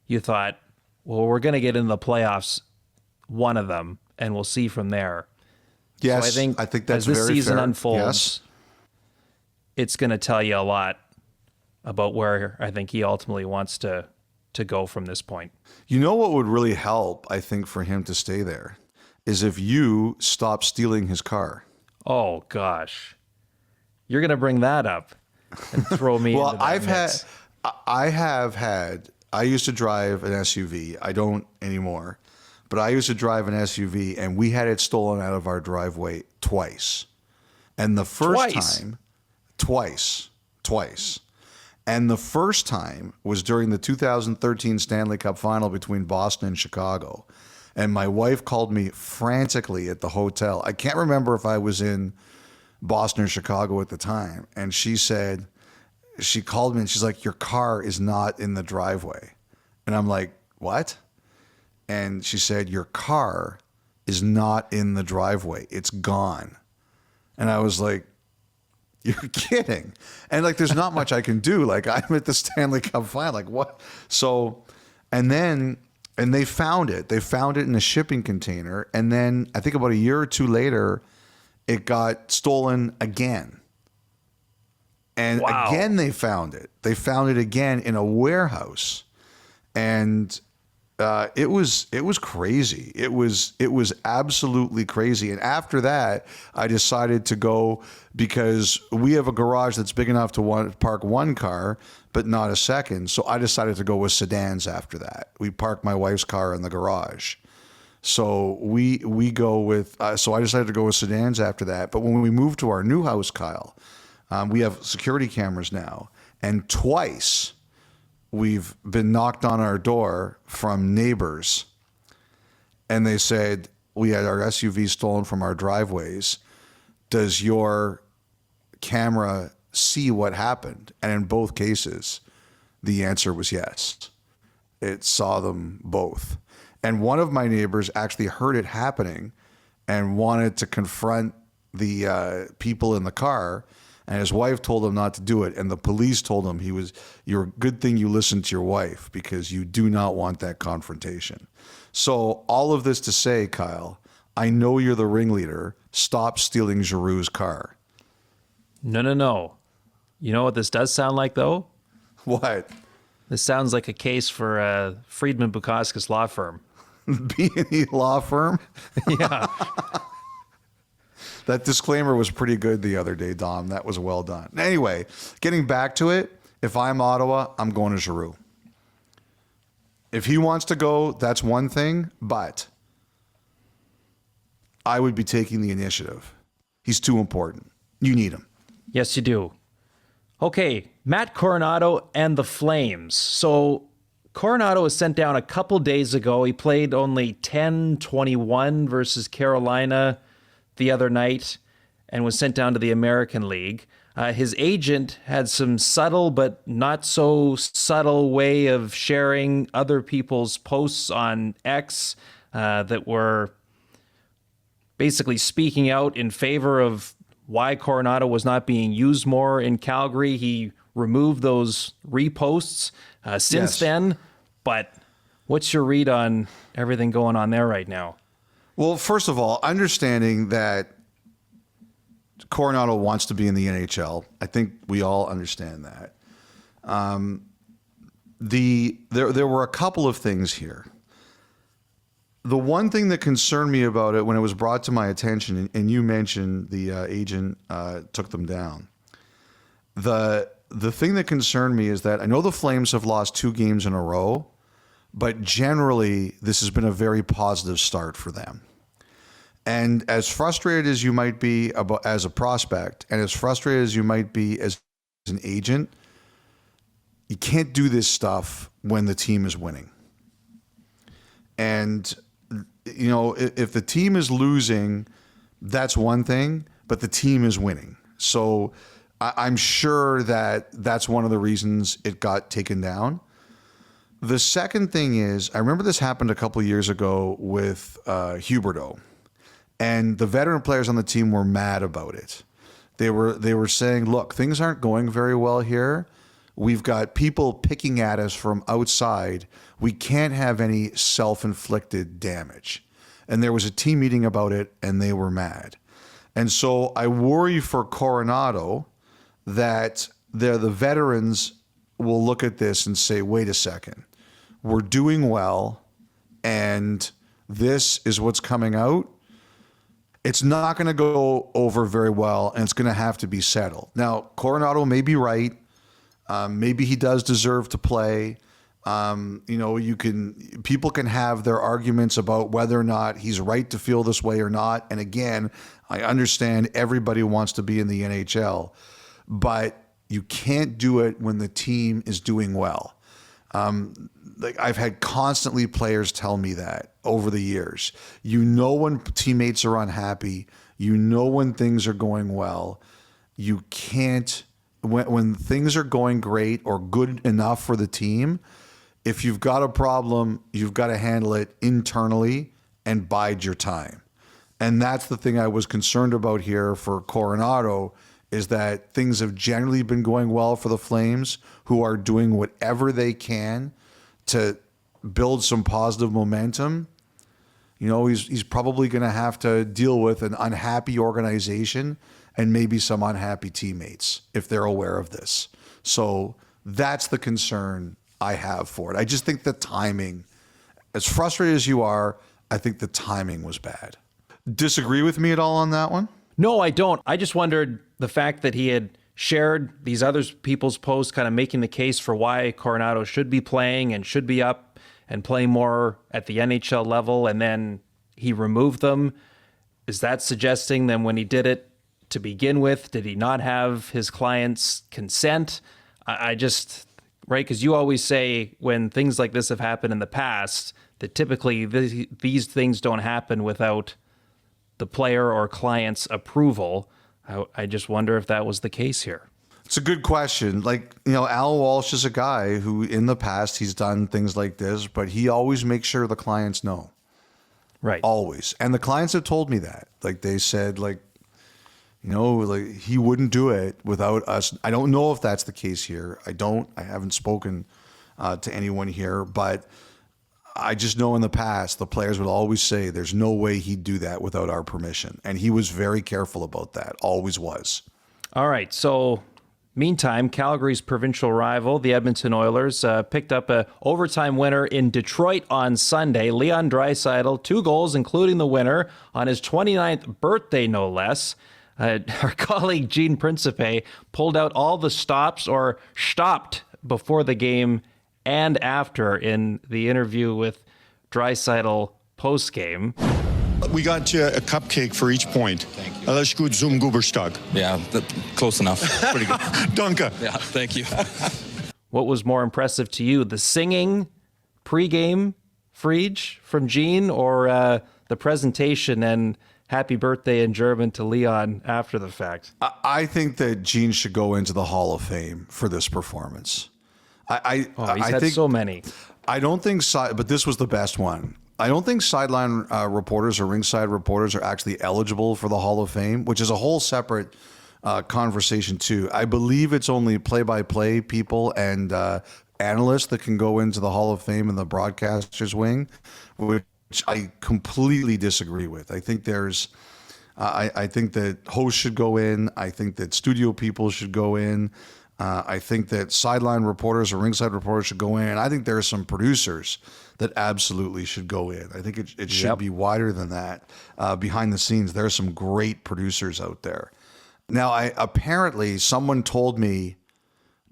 Speaker 2: you thought, well, we're going to get into the playoffs, one of them, and we'll see from there.
Speaker 1: Yes,
Speaker 2: So
Speaker 1: I think that's
Speaker 2: as this
Speaker 1: very
Speaker 2: season
Speaker 1: fair.
Speaker 2: unfolds,
Speaker 1: Yes.
Speaker 2: it's going to tell you a lot about where I think he ultimately wants to go from this point.
Speaker 1: You know what would really help, I think, for him to stay there is if you stop stealing his car.
Speaker 2: Oh, gosh. You're going to bring that up and throw me
Speaker 1: Well,
Speaker 2: into that mix.
Speaker 1: I used to drive an SUV. I don't anymore, but I used to drive an SUV, and we had it stolen out of our driveway twice. And the first time, twice. And the first time was during the 2013 Stanley Cup final between Boston and Chicago. And my wife called me frantically at the hotel. I can't remember if I was in Boston or Chicago at the time. And she said, she called me and she's like, your car is not in the driveway. And I'm like, what? And she said, your car is not in the driveway. It's gone. And I was like, you're kidding. And like, there's not much I can do. Like, I'm at the Stanley Cup final. Like, what? So, and they found it. They found it in a shipping container. And then I think about a year or two later, it got stolen again. And
Speaker 2: Wow.
Speaker 1: again, they found it. They found it again in a warehouse. And it was crazy. It was absolutely crazy. And after that, I decided to go, because we have a garage that's big enough to park one car, but not a second. So I decided to go with sedans after that. We parked my wife's car in the garage. So we go with, so I decided to go with sedans after that. But when we moved to our new house, Kyle, we have security cameras now. And twice we've been knocked on our door from neighbors. And they said, we had our SUV stolen from our driveways. Does your camera see what happened? And in both cases, the answer was yes. It saw them both. And one of my neighbors actually heard it happening and wanted to confront the people in the car. And his wife told him not to do it. And the police told him you're a good thing you listened to your wife, because you do not want that confrontation. So all of this to say, Kyle, I know you're the ringleader. Stop stealing Giroux's car.
Speaker 2: No. You know what this does sound like, though?
Speaker 1: What?
Speaker 2: This sounds like a case for Friedman Bukauskas law firm.
Speaker 1: B&E law firm?
Speaker 2: Yeah.
Speaker 1: That disclaimer was pretty good the other day, Dom. That was well done. Anyway, getting back to it, if I'm Ottawa, I'm going to Giroux. If he wants to go, that's one thing, but I would be taking the initiative. He's too important. You need him.
Speaker 2: Yes, you do. Okay, Matt Coronado and the Flames. So Coronado was sent down a couple days ago. He played only 10-21 versus Carolina the other night and was sent down to the American League. His agent had some subtle but not so subtle way of sharing other people's posts on X that were basically speaking out in favor of why Coronado was not being used more in Calgary. He removed those reposts since then. But what's your read on everything going on there right now?
Speaker 1: Well, first of all, understanding that Coronado wants to be in the NHL, I think we all understand that. There were a couple of things here. The one thing that concerned me about it when it was brought to my attention, and you mentioned the agent took them down. The thing that concerned me is that I know the Flames have lost 2 games in a row, but generally this has been a very positive start for them. And as frustrated as you might be as a prospect, and as frustrated as you might be as an agent, you can't do this stuff when the team is winning. And you know, if the team is losing, that's one thing, but the team is winning. So I'm sure that that's one of the reasons it got taken down. The second thing is, I remember this happened a couple of years ago with Huberdeau, and the veteran players on the team were mad about it. They were saying, look, things aren't going very well here. We've got people picking at us from outside. We can't have any self-inflicted damage. And there was a team meeting about it, and they were mad. And so I worry for Coronado that the veterans will look at this and say, wait a second, we're doing well, and this is what's coming out. It's not going to go over very well, and it's going to have to be settled. Now, Coronado may be right. Maybe he does deserve to play. You know, people can have their arguments about whether or not he's right to feel this way or not. And again, I understand everybody wants to be in the NHL, but you can't do it when the team is doing well. Like I've had constantly players tell me that over the years. You know when teammates are unhappy, you know when things are going well. You can't, when things are going great or good enough for the team, if you've got a problem, you've got to handle it internally and bide your time. And that's the thing I was concerned about here for Coronado, is that things have generally been going well for the Flames, who are doing whatever they can to build some positive momentum. You know, he's probably going to have to deal with an unhappy organization and maybe some unhappy teammates if they're aware of this. So that's the concern I have for it. I just think the timing, as frustrated as you are, I think the timing was bad. Disagree with me at all on that one?
Speaker 2: No, I don't. I just wondered the fact that he had shared these other people's posts kind of making the case for why Coronado should be playing and should be up and playing more at the NHL level, and then he removed them. Is that suggesting then when he did it to begin with, did he not have his client's consent? I just, right, because you always say when things like this have happened in the past, that typically these things don't happen without the player or client's approval. I just wonder if that was the case here.
Speaker 1: It's a good question. Like, you know, Al Walsh is a guy who in the past he's done things like this, but he always makes sure the clients know.
Speaker 2: Right.
Speaker 1: Always. And the clients have told me that. Like they said, like, you know, like he wouldn't do it without us. I don't know if that's the case here. I haven't spoken to anyone here, but I just know in the past, the players would always say there's no way he'd do that without our permission. And he was very careful about that. Always was.
Speaker 2: All right. So meantime, Calgary's provincial rival, the Edmonton Oilers, picked up a overtime winner in Detroit on Sunday. Leon Draisaitl, 2 goals, including the winner on his 29th birthday, no less. Our colleague Gene Principe pulled out all the stops or stopped before the game and after in the interview with Draisaitl post-game.
Speaker 5: We got you a cupcake for each point.
Speaker 6: Thank you.
Speaker 5: Alles gut zum Guberstock.
Speaker 6: Yeah, close enough. Pretty good.
Speaker 5: Danke.
Speaker 6: Yeah, thank you.
Speaker 2: What was more impressive to you, the singing pre-game Friedge from Gene, or the presentation and happy birthday in German to Leon after the fact?
Speaker 1: I think that Gene should go into the Hall of Fame for this performance.
Speaker 2: He's had so many.
Speaker 1: I don't think, but this was the best one. I don't think sideline reporters or ringside reporters are actually eligible for the Hall of Fame, which is a whole separate conversation too. I believe it's only play-by-play people and analysts that can go into the Hall of Fame in the broadcasters wing, which I completely disagree with. I think I think that hosts should go in. I think that studio people should go in. I think that sideline reporters or ringside reporters should go in. I think there are some producers that absolutely should go in. I think it should be wider than that. Behind the scenes, there are some great producers out there. Now, apparently someone told me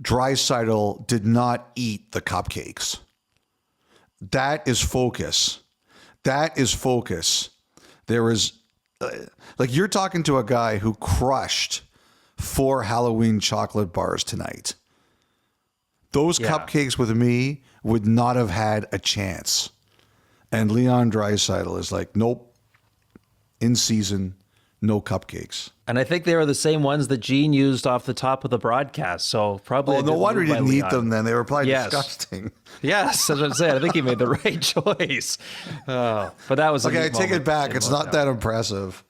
Speaker 1: Draisaitl did not eat the cupcakes. That is focus. That is focus. There is, like, you're talking to a guy who crushed 4 Halloween chocolate bars tonight. Those cupcakes with me would not have had a chance. And Leon Draisaitl is like, nope, in season, no cupcakes.
Speaker 2: And I think they were the same ones that Gene used off the top of the broadcast. So probably.
Speaker 1: Oh, no wonder he didn't eat them then. They were probably disgusting.
Speaker 2: Yes, that's what I'm saying. I think he made the right choice. But that was
Speaker 1: okay. I take it back. It's not that impressive.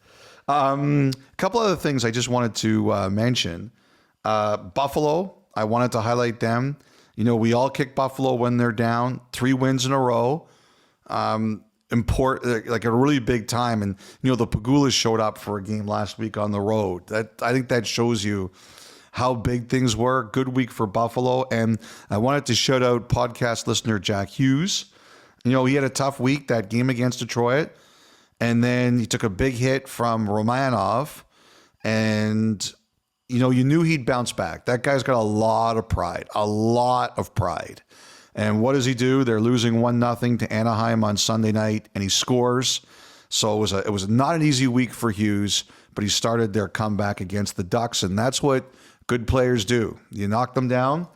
Speaker 1: A couple other things I just wanted to mention. Buffalo, I wanted to highlight them. You know, we all kick Buffalo when they're down. 3 wins in a row. Important, like a really big time. And, you know, the Pagulas showed up for a game last week on the road. I think that shows you how big things were. Good week for Buffalo. And I wanted to shout out podcast listener Jack Hughes. You know, he had a tough week, that game against Detroit. And then he took a big hit from Romanov. And, you know, you knew he'd bounce back. That guy's got a lot of pride. And what does he do? They're losing 1-0 to Anaheim on Sunday night, and he scores. So it was not an easy week for Hughes, but he started their comeback against the Ducks, and that's what good players do. You knock them down,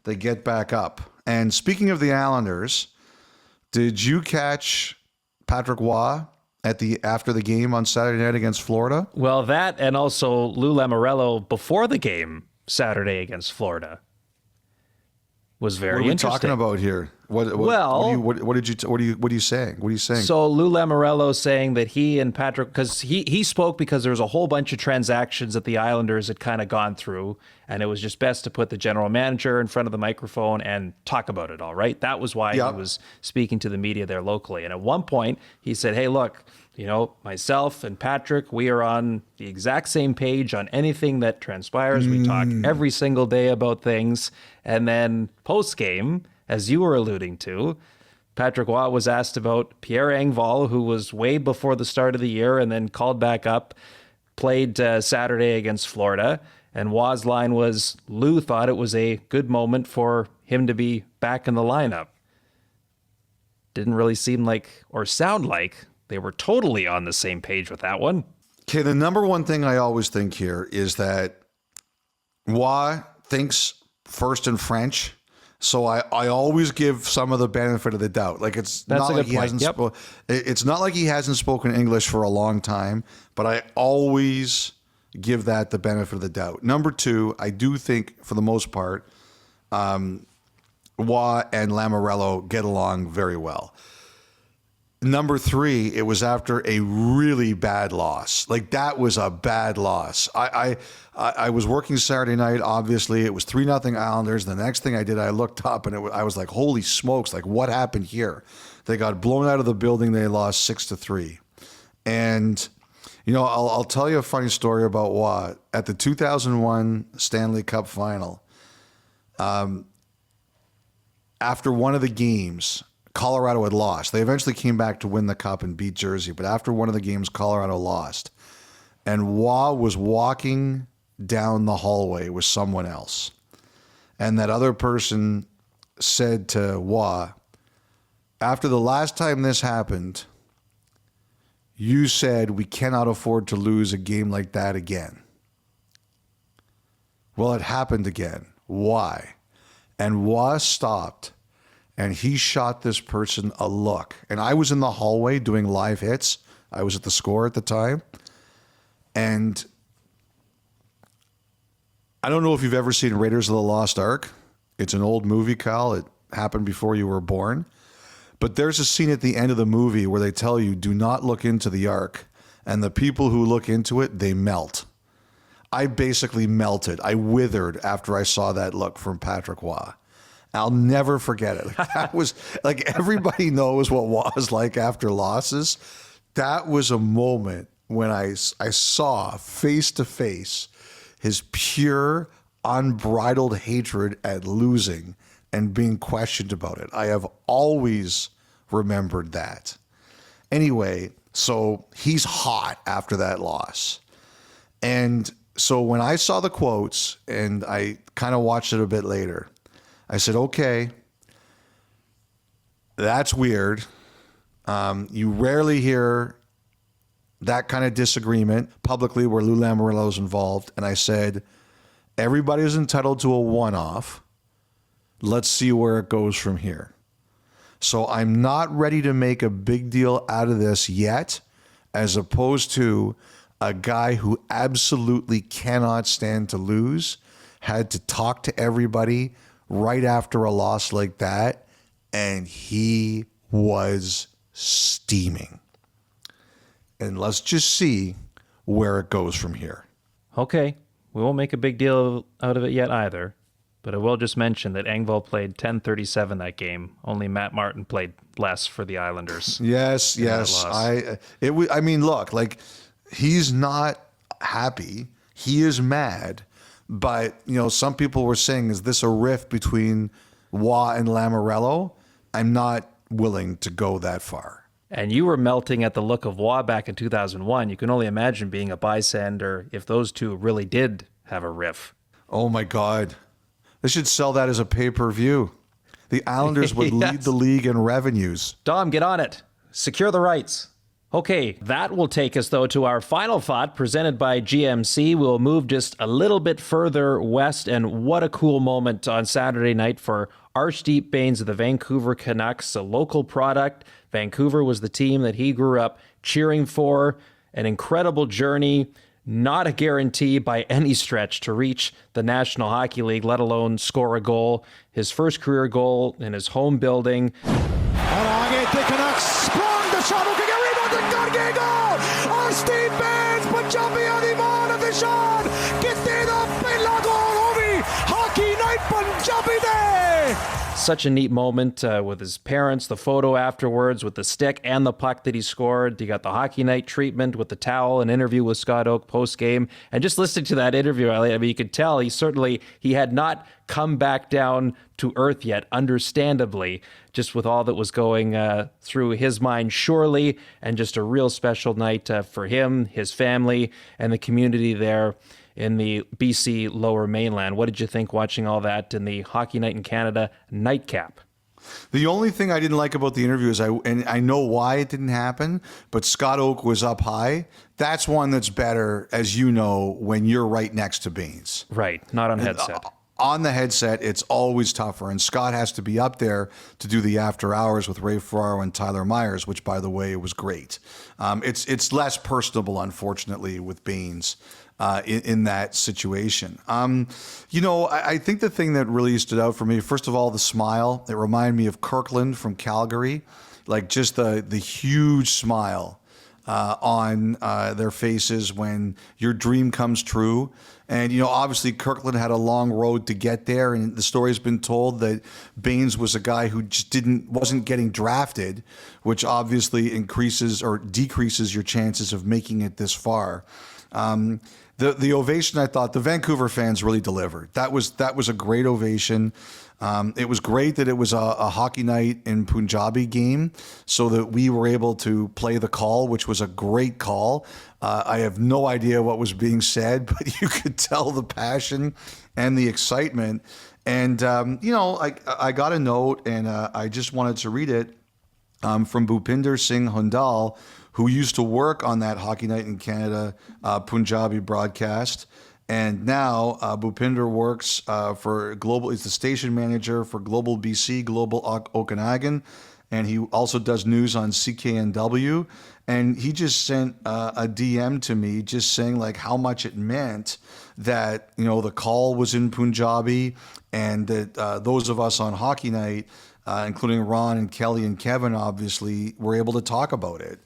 Speaker 1: they get back up. And speaking of the Islanders, did you catch Patrick Roy after the game on Saturday night against Florida?
Speaker 2: Well, that and also Lou Lamoriello before the game Saturday against Florida was very interesting.
Speaker 1: What are we talking about here? What are you saying?
Speaker 2: So Lou Lamoriello saying that he and Patrick, because he spoke because there was a whole bunch of transactions that the Islanders had kind of gone through, and it was just best to put the general manager in front of the microphone and talk about it all, right? That was why he was speaking to the media there locally. And at one point he said, hey, look, you know, myself and Patrick, we are on the exact same page on anything that transpires. We talk every single day about things. And then post-game, as you were alluding to, Patrick Roy was asked about Pierre Engvall, who was way before the start of the year and then called back up, played Saturday against Florida. And Roy's line was, Lou thought it was a good moment for him to be back in the lineup. Didn't really seem like or sound like they were totally on the same page with that one.
Speaker 1: Okay, the number one thing I always think here is that Roy thinks first in French, so I always give some of the benefit of the doubt. Like it's not like he hasn't it's not like he hasn't spoken English for a long time, but I always give that the benefit of the doubt. Number 2, I do think for the most part, Roy and Lamoriello get along very well. Number 3, it was after a really bad loss. Like that was a bad loss. I was working Saturday night. Obviously, it was 3-0 Islanders. The next thing I did, I looked up and I was like, "Holy smokes! Like what happened here?" They got blown out of the building. They lost 6-3. And you know, I'll tell you a funny story about what at the 2001 Stanley Cup Final. After one of the games, Colorado had lost. They eventually came back to win the cup and beat Jersey, but after one of the games, Colorado lost. And Roy was walking down the hallway with someone else. And that other person said to Roy, after the last time this happened, you said we cannot afford to lose a game like that again. Well, it happened again. Why? And Roy stopped. And he shot this person a look. And I was in the hallway doing live hits. I was at the Score at the time. And I don't know if you've ever seen Raiders of the Lost Ark. It's an old movie, Kyle. It happened before you were born. But there's a scene at the end of the movie where they tell you, do not look into the Ark. And the people who look into it, they melt. I basically melted. I withered after I saw that look from Patrick Roy. I'll never forget it. That was like everybody knows what was like after losses. That was a moment when I saw face to face his pure, unbridled hatred at losing and being questioned about it. I have always remembered that. Anyway, so he's hot after that loss. And so when I saw the quotes and I kind of watched it a bit later, I said, okay, that's weird. You rarely hear that kind of disagreement publicly where Lou Lamoriello is involved. And I said, everybody's entitled to a one-off. Let's see where it goes from here. So I'm not ready to make a big deal out of this yet, as opposed to a guy who absolutely cannot stand to lose, had to talk to everybody right after a loss like that, and he was steaming. And let's just see where it goes from here.
Speaker 2: Okay, we won't make a big deal out of it yet either, but I will just mention that Engvall played 10:37 that game. Only Matt Martin played less for the Islanders.
Speaker 1: Yes. I mean, look, like, he's not happy. He is mad. But, some people were saying, is this a rift between Waugh and Lamoriello? I'm not willing to go that far.
Speaker 2: And you were melting at the look of Waugh back in 2001. You can only imagine being a bystander if those two really did have a riff.
Speaker 1: Oh, my God. They should sell that as a pay-per-view. The Islanders would lead the league in revenues.
Speaker 2: Dom, get on it. Secure the rights. Okay, that will take us, though, to our final thought presented by GMC. We'll move just a little bit further west, and what a cool moment on Saturday night for Arshdeep Bains of the Vancouver Canucks, a local product. Vancouver was the team that he grew up cheering for. An incredible journey, not a guarantee by any stretch to reach the National Hockey League, let alone score a goal. His first career goal in his home building.
Speaker 7: The Canucks sprung the shot, looking at rebound, the gun goal! Arshdeep Bains, Punjabi Adiman of the shot! Kitte da pehla goal hovi! Hockey night Punjabi day!
Speaker 2: Such a neat moment with his parents, the photo afterwards with the stick and the puck that he scored. You got the hockey night treatment with the towel, an interview with Scott Oake post-game. And just listening to that interview, I mean, you could tell he had not come back down to earth yet, understandably, just with all that was going through his mind, surely, and just a real special night for him, his family, and the community there in the BC Lower Mainland. What did you think watching all that in the Hockey Night in Canada nightcap?
Speaker 1: The only thing I didn't like about the interview is, and I know why it didn't happen, but Scott Oake was up high. That's one that's better, as you know, when you're right next to Bains.
Speaker 2: Right, not on headset.
Speaker 1: On the headset, it's always tougher, and Scott has to be up there to do the after hours with Ray Ferraro and Tyler Myers, which, by the way, was great. It's less personable, unfortunately, with Bains in that situation. I think the thing that really stood out for me, first of all, the smile. It reminded me of Kirkland from Calgary, like just the huge smile on their faces when your dream comes true. And, obviously Kirkland had a long road to get there. And the story's been told that Bains was a guy who just wasn't getting drafted, which obviously increases or decreases your chances of making it this far. The ovation, I thought the Vancouver fans really delivered. That was a great ovation. It was great that it was a hockey night in Punjabi game so that we were able to play the call, which was a great call. I have no idea what was being said, but you could tell the passion and the excitement. And, I got a note and I just wanted to read it from Bhupinder Singh Hundal, who used to work on that Hockey Night in Canada Punjabi broadcast. And now Bhupinder works for Global. He's the station manager for Global BC, Global Okanagan. And he also does news on CKNW. And he just sent a DM to me just saying like how much it meant that, the call was in Punjabi and that those of us on Hockey Night, including Ron and Kelly and Kevin, obviously, were able to talk about it.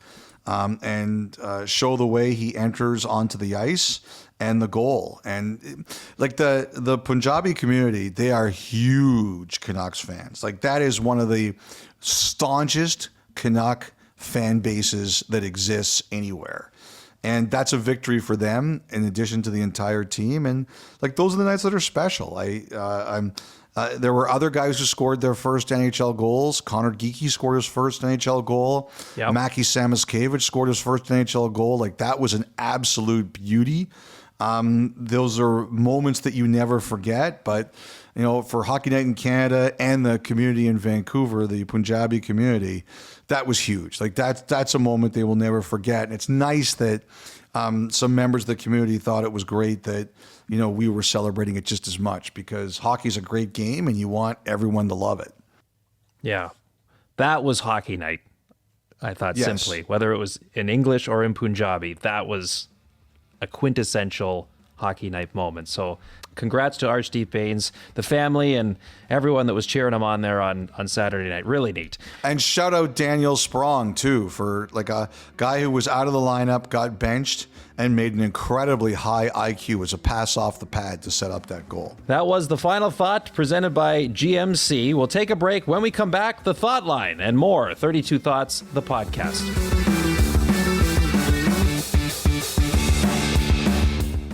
Speaker 1: And show the way he enters onto the ice and the goal. And like the Punjabi community, they are huge Canucks fans. Like that is one of the staunchest Canuck fan bases that exists anywhere. And that's a victory for them in addition to the entire team. And like, those are the nights that are special. There were other guys who scored their first NHL goals. Connor Geekie scored his first NHL goal.
Speaker 2: Yep.
Speaker 1: Mackie Samoskevich scored his first NHL goal. Like, that was an absolute beauty. Those are moments that you never forget. But, you know, for Hockey Night in Canada and the community in Vancouver, the Punjabi community, that was huge. Like, that's a moment they will never forget. And it's nice that some members of the community thought it was great that, you know, we were celebrating it just as much, because hockey's a great game and you want everyone to love it.
Speaker 2: Yeah. That was hockey night, I thought,
Speaker 1: Yes.
Speaker 2: simply. Whether it was in English or in Punjabi, that was a quintessential hockey night moment. So congrats to Arshdeep Bains, the family, and everyone that was cheering him on there on Saturday night. Really neat.
Speaker 1: And shout out Daniel Sprong, too, for like a guy who was out of the lineup, got benched, and made an incredibly high IQ as a pass off the pad to set up that goal.
Speaker 2: That was the final thought presented by GMC. We'll take a break. When we come back, the Thought Line and more. 32 Thoughts, the podcast.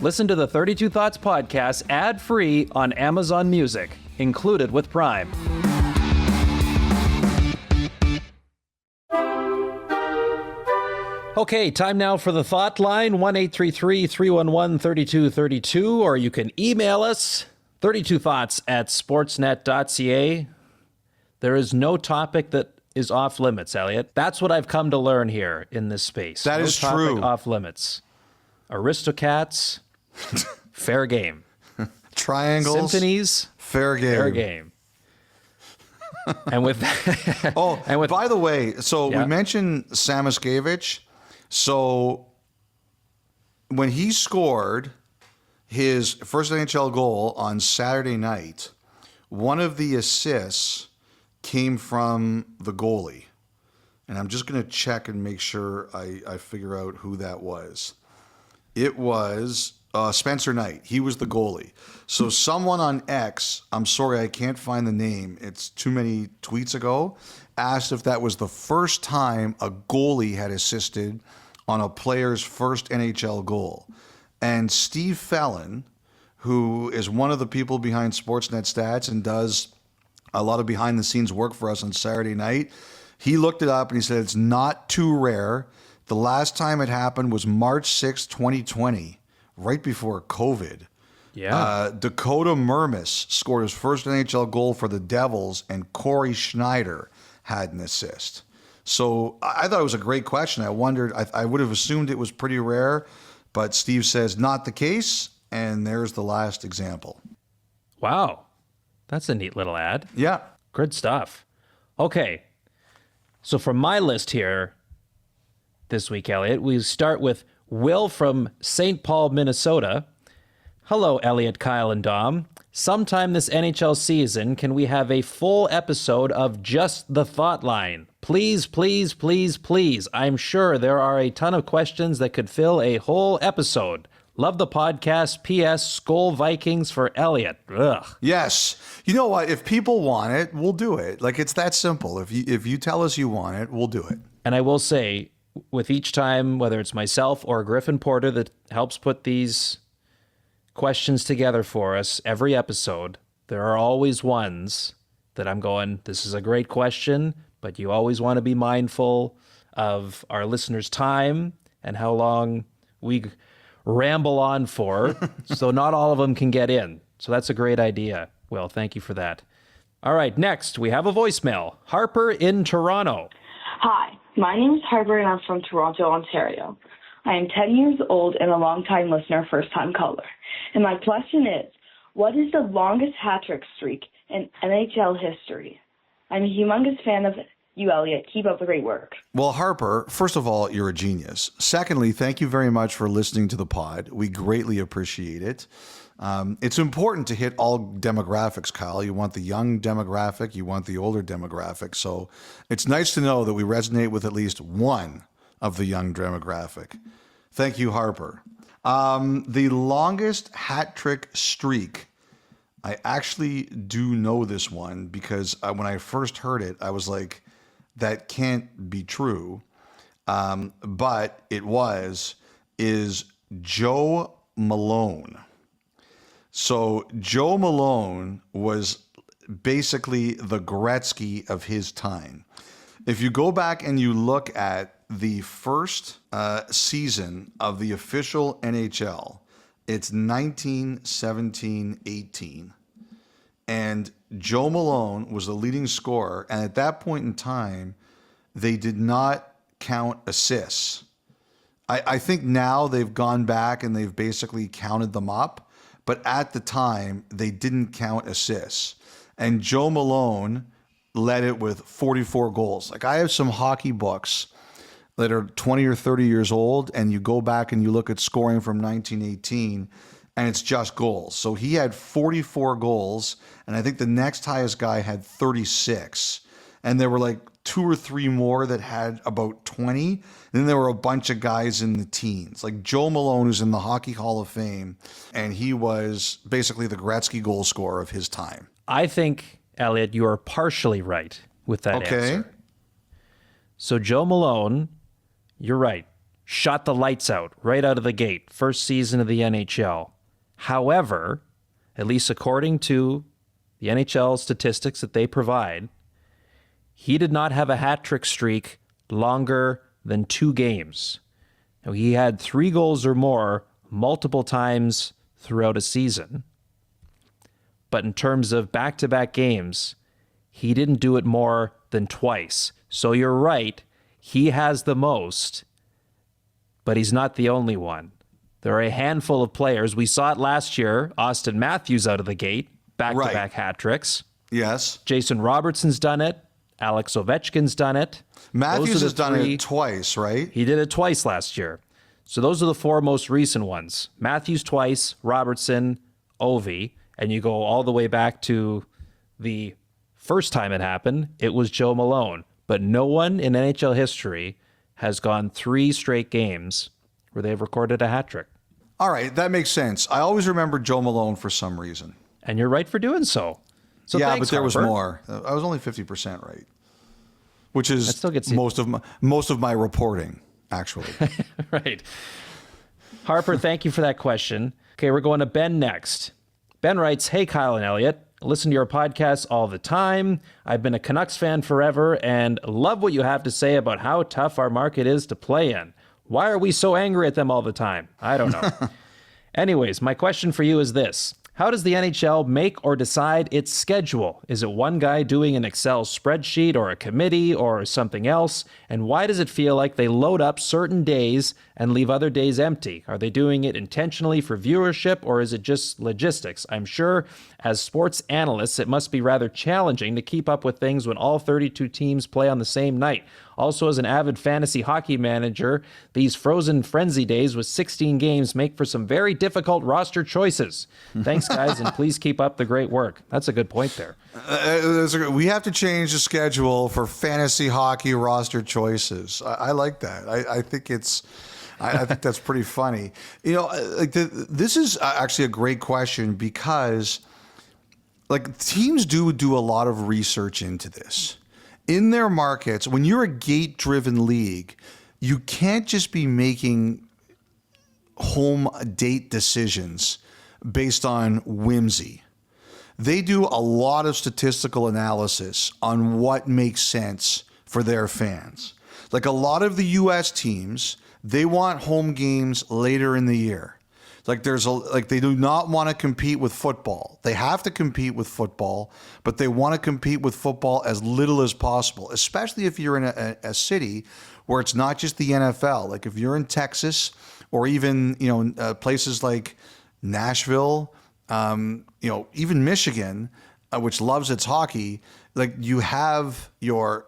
Speaker 2: Listen to the 32 Thoughts podcast ad-free on Amazon Music, included with Prime. Okay, time now for the Thought Line, 1-833-311-3232, or you can email us, 32thoughts@sportsnet.ca. There is no topic that is off limits, Elliotte. That's what I've come to learn here in this space.
Speaker 1: That
Speaker 2: no
Speaker 1: is
Speaker 2: topic
Speaker 1: true.
Speaker 2: Off limits. Aristocats, fair game.
Speaker 1: Triangles,
Speaker 2: Symphonies,
Speaker 1: fair game.
Speaker 2: fair game. And with that,
Speaker 1: Oh,
Speaker 2: and with
Speaker 1: by the way, so
Speaker 2: Yeah.
Speaker 1: we mentioned Samoskevich. So when he scored his first NHL goal on Saturday night, one of the assists came from the goalie. And I'm just going to check and make sure I figure out who that was. It was Spencer Knight. He was the goalie. So someone on X, I'm sorry, I can't find the name. It's too many tweets ago, asked if that was the first time a goalie had assisted on a player's first NHL goal. And Steve Fallon, who is one of the people behind Sportsnet Stats and does a lot of behind the scenes work for us on Saturday night, he looked it up and he said it's not too rare. The last time it happened was March 6, 2020, right before COVID.
Speaker 2: yeah.
Speaker 1: Dakota Mermis scored his first NHL goal for the Devils, and Corey Schneider had an assist. So I thought it was a great question. I wondered, I would have assumed it was pretty rare, but Steve says not the case, and there's the last example.
Speaker 2: Wow. That's a neat little ad.
Speaker 1: Yeah.
Speaker 2: Good stuff. Okay. So for my list here this week, Elliotte, we start with Will from St. Paul, Minnesota. Hello, Elliotte, Kyle, and Dom. Sometime this NHL season, can we have a full episode of just the Thought Line? Please, please, please, please. I'm sure there are a ton of questions that could fill a whole episode. Love the podcast. P.S. Skol Vikings for Elliotte. Ugh.
Speaker 1: Yes. You know what? If people want it, we'll do it. Like, it's that simple. If you tell us you want it, we'll do it.
Speaker 2: And I will say, with each time, whether it's myself or Griffin Porter that helps put these questions together for us every episode, there are always ones that I'm going, this is a great question, but you always want to be mindful of our listeners' time and how long we ramble on for. So not all of them can get in. So that's a great idea. Well, thank you for that. All right, next we have a voicemail. Harper in Toronto.
Speaker 8: Hi, my name is Harper and I'm from Toronto, Ontario. I am 10 years old and a long-time listener, first-time caller. And my question is, what is the longest hat-trick streak in NHL history? I'm a humongous fan of you, Elliotte. Keep up the great work.
Speaker 1: Well, Harper, first of all, you're a genius. Secondly, thank you very much for listening to the pod. We greatly appreciate it. It's important to hit all demographics, Kyle. You want the young demographic, you want the older demographic. So it's nice to know that we resonate with at least one of the young demographic. Thank you, Harper. The longest hat trick streak, I actually do know this one because when I first heard it, I was like, that can't be true. But it was. is Joe Malone. So Joe Malone was basically the Gretzky of his time. If you go back and you look at the first season of the official NHL, it's 1917-18. And Joe Malone was the leading scorer. And at that point in time, they did not count assists. I think now they've gone back and they've basically counted them up. But at the time, they didn't count assists. And Joe Malone led it with 44 goals. Like, I have some hockey books that are 20 or 30 years old, and you go back and you look at scoring from 1918, and it's just goals. So he had 44 goals, and I think the next highest guy had 36. And there were like 2 or 3 more that had about 20. And then there were a bunch of guys in the teens. Like Joe Malone, who's in the Hockey Hall of Fame, and he was basically the Gretzky goal scorer of his time.
Speaker 2: I think, Elliotte, you are partially right with that answer. So Joe Malone, you're right, shot the lights out right out of the gate, first season of the NHL. However, at least according to the NHL statistics that they provide, he did not have a hat trick streak longer than 2 games. Now, he had 3 goals or more multiple times throughout a season. But in terms of back-to-back games, he didn't do it more than twice. So you're right, he has the most, but he's not the only one. There are a handful of players. We saw it last year. Austin Matthews out of the gate, back-to-back hat tricks.
Speaker 1: Yes.
Speaker 2: Jason Robertson's done it. Alex Ovechkin's done it.
Speaker 1: Matthews has done it twice, right?
Speaker 2: He did it twice last year. So those are the 4 most recent ones. Matthews twice, Robertson, Ovi, and you go all the way back to the first time it happened, it was Joe Malone. But no one in NHL history has gone 3 straight games where they've recorded a hat trick.
Speaker 1: All right, that makes sense. I always remember Joe Malone for some reason.
Speaker 2: And you're right for doing so. So
Speaker 1: yeah,
Speaker 2: thanks,
Speaker 1: but there was
Speaker 2: Harper.
Speaker 1: more. I was only 50% right, which is
Speaker 2: That still gets you-
Speaker 1: most of my reporting, actually.
Speaker 2: Right. Harper, thank you for that question. Okay, we're going to Ben next. Ben writes, "Hey, Kyle and Elliotte. I listen to your podcasts all the time. I've been a Canucks fan forever and love what you have to say about how tough our market is to play in. Why are we so angry at them all the time? I don't know." Anyways, my question for you is this. How does the NHL make or decide its schedule? Is it one guy doing an Excel spreadsheet or a committee or something else? And why does it feel like they load up certain days and leave other days empty? Are they doing it intentionally for viewership or is it just logistics? I'm sure as sports analysts, it must be rather challenging to keep up with things when all 32 teams play on the same night. Also, as an avid fantasy hockey manager, these frozen frenzy days with 16 games make for some very difficult roster choices. Thanks, guys, and please keep up the great work. That's a good point there.
Speaker 1: We have to change the schedule for fantasy hockey roster choices. I like that. I think it's. I think that's pretty funny. You know, this is actually a great question because, like, teams do a lot of research into this. In their markets, when you're a gate-driven league, you can't just be making home date decisions based on whimsy. They do a lot of statistical analysis on what makes sense for their fans. Like a lot of the U.S. teams, they want home games later in the year. Like they do not want to compete with football. They have to compete with football, but they want to compete with football as little as possible, especially if you're in a city where it's not just the NFL. Like if you're in Texas or even, places like Nashville, even Michigan, which loves its hockey, like you have your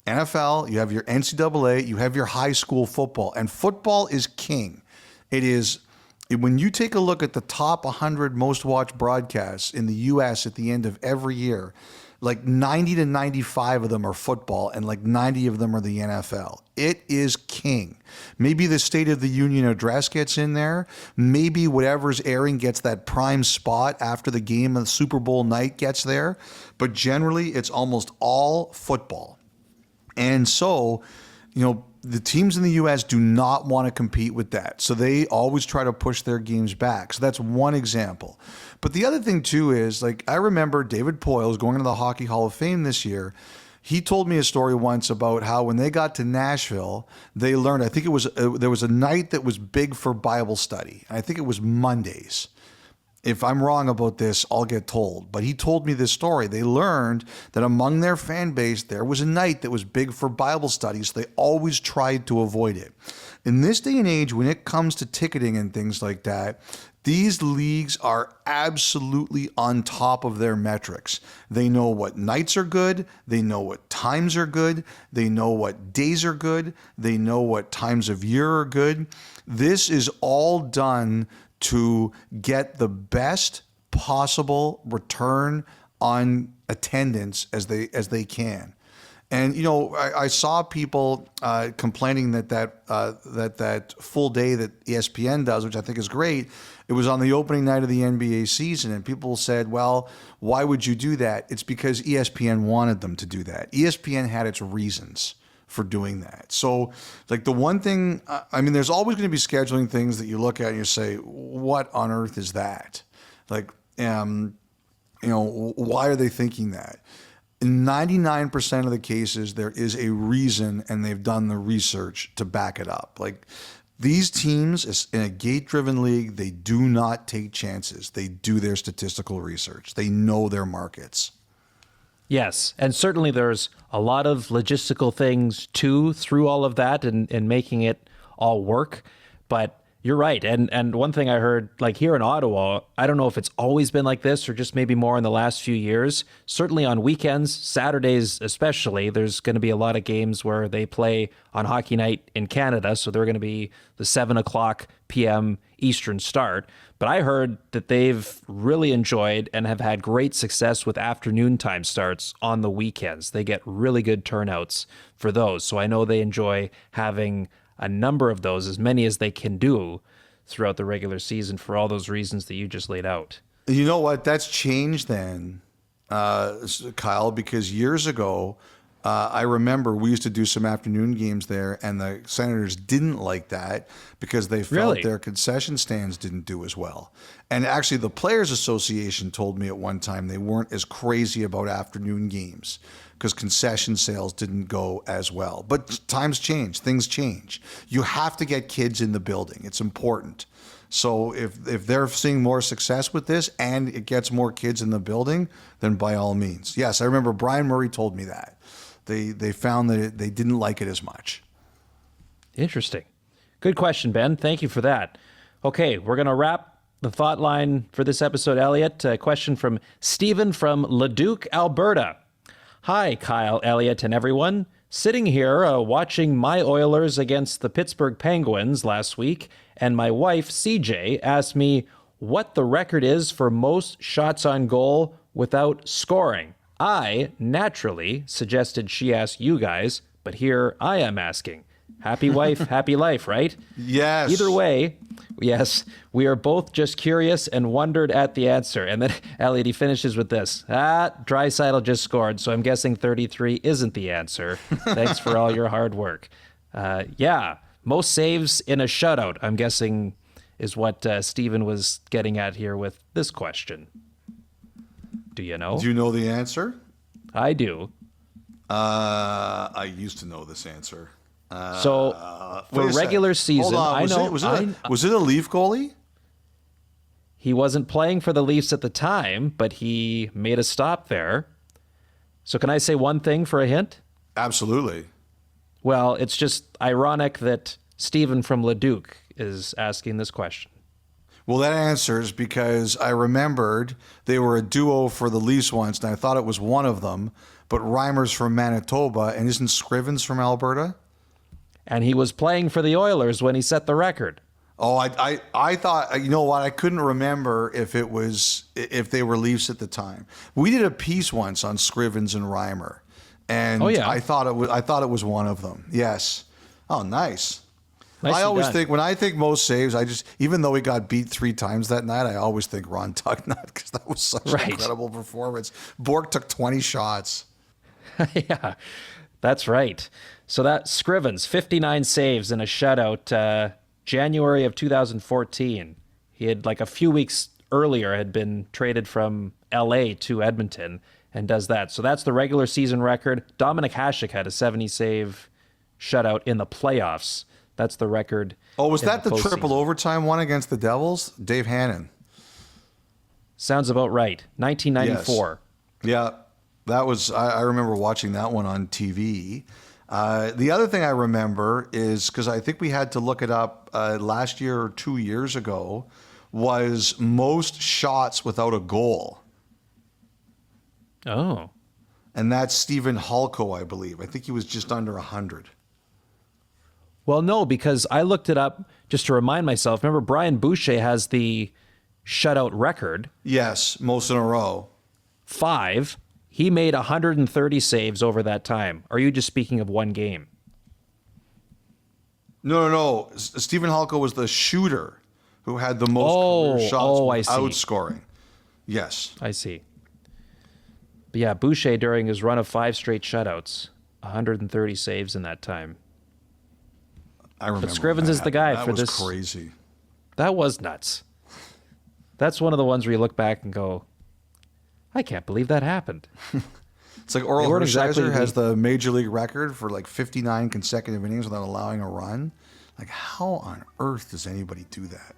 Speaker 1: NFL, you have your NCAA, you have your high school football, and football is king. It is. When you take a look at the top 100 most watched broadcasts in the U.S. at the end of every year, like 90 to 95 of them are football and like 90 of them are the NFL. It is king. Maybe the State of the Union address gets in there. Maybe whatever's airing gets that prime spot after the game of the Super Bowl night gets there. But generally, it's almost all football. And so, the teams in the U.S. do not want to compete with that. So they always try to push their games back. So that's one example. But the other thing, too, is like I remember David Poyles going into the Hockey Hall of Fame this year. He told me a story once about how when they got to Nashville, they learned, I think it was, there was a night that was big for Bible study. I think it was Mondays. If I'm wrong about this, I'll get told. But he told me this story. They learned that among their fan base, there was a night that was big for Bible studies. So they always tried to avoid it. In this day and age, when it comes to ticketing and things like that, these leagues are absolutely on top of their metrics. They know what nights are good. They know what times are good. They know what days are good. They know what times of year are good. This is all done to get the best possible return on attendance as they can. And, you know, I saw people complaining that full day that ESPN does, which I think is great, it was on the opening night of the NBA season. And people said, well, why would you do that? It's because ESPN wanted them to do that. ESPN had its reasons for doing that. So, like the one thing, I mean, there's always going to be scheduling things that you look at and you say, what on earth is that? Like, you know, why are they thinking that? In 99% of the cases, there is a reason, and they've done the research to back it up. Like these teams in a gate-driven league, they do not take chances. They do their statistical research. They know their markets.
Speaker 2: Yes, and certainly there's a lot of logistical things too through all of that and making it all work. But you're right. And one thing I heard, like here in Ottawa, I don't know if it's always been like this or just maybe more in the last few years. Certainly on weekends, Saturdays especially, there's going to be a lot of games where they play on hockey night in Canada. So they're going to be the 7:00 p.m. Eastern start. But I heard that they've really enjoyed and have had great success with afternoon time starts on the weekends. They get really good turnouts for those. So I know they enjoy having a number of those, as many as they can do throughout the regular season for all those reasons that you just laid out.
Speaker 1: You know what? That's changed then, Kyle, because years ago, I remember we used to do some afternoon games there, and the Senators didn't like that because they felt their concession stands didn't do as well. And actually, the Players Association told me at one time they weren't as crazy about afternoon games because concession sales didn't go as well. But times change, things change. You have to get kids in the building. It's important. So if they're seeing more success with this and it gets more kids in the building, then by all means. Yes, I remember Brian Murray told me that. They found that they didn't like it as much.
Speaker 2: Interesting. Good question, Ben. Thank you for that. Okay, we're going to wrap the thought line for this episode, Elliotte. A question from Stephen from Leduc, Alberta. Hi, Kyle, Elliotte, and everyone. Sitting here watching my Oilers against the Pittsburgh Penguins last week, and my wife, CJ, asked me what the record is for most shots on goal without scoring. I, naturally, suggested she ask you guys, but here I am asking. Happy wife, happy life, right?
Speaker 1: Yes.
Speaker 2: Either way, yes, we are both just curious and wondered at the answer. And then Elliotte, he finishes with this. Draisaitl just scored, so I'm guessing 33 isn't the answer. Thanks for all your hard work. Yeah, most saves in a shutout, I'm guessing, is what Stephen was getting at here with this question. Do you know?
Speaker 1: Do you know the answer?
Speaker 2: I do.
Speaker 1: I used to know this answer.
Speaker 2: So for regular season, I know.
Speaker 1: Was it a Leaf goalie?
Speaker 2: He wasn't playing for the Leafs at the time, but he made a stop there. So can I say one thing for a hint?
Speaker 1: Absolutely.
Speaker 2: Well, it's just ironic that Stephen from Leduc is asking this question.
Speaker 1: Well, that answers because I remembered they were a duo for the Leafs once, and I thought it was one of them, but Reimer's from Manitoba, and isn't Scrivens from Alberta?
Speaker 2: And he was playing for the Oilers when he set the record.
Speaker 1: Oh, I thought, you know what? I couldn't remember if they were Leafs at the time. We did a piece once on Scrivens and Reimer, and I thought it was one of them. Yes. Oh, nice. I always think, when I think most saves, even though he got beat 3 times that night, I always think Ron Tugnutt because that was such an incredible performance. Bork took 20 shots.
Speaker 2: Yeah, That's right. So that Scrivens, 59 saves and a shutout, January of 2014. He had, like, a few weeks earlier, had been traded from LA to Edmonton and does that. So that's the regular season record. Dominik Hasek had a 70 save shutout in the playoffs. That's the record.
Speaker 1: Oh, was that the
Speaker 2: postseason.
Speaker 1: triple overtime one against the Devils? Dave Hannon.
Speaker 2: Sounds about right. 1994.
Speaker 1: Yes. Yeah, that was, I remember watching that one on TV. The other thing I remember is, because I think we had to look it up last year or 2 years ago, was most shots without a goal.
Speaker 2: Oh.
Speaker 1: And that's Stephen Halko, I believe. I think he was just under 100.
Speaker 2: Well, no, because I looked it up just to remind myself. Remember, Brian Boucher has the shutout record.
Speaker 1: Yes, most in a row.
Speaker 2: 5. He made 130 saves over that time. Are you just speaking of one game?
Speaker 1: No. Stephen Halko was the shooter who had the most career shots without scoring. Yes.
Speaker 2: I see. But yeah, Boucher, during his run of 5 straight shutouts, 130 saves in that time.
Speaker 1: I remember.
Speaker 2: But Scrivens is the guy for this.
Speaker 1: That was crazy.
Speaker 2: That was nuts. That's one of the ones where you look back and go, I can't believe that happened.
Speaker 1: It's like Oral Hershiser
Speaker 2: exactly
Speaker 1: has the major league record for like 59 consecutive innings without allowing a run. Like, how on earth does anybody do that?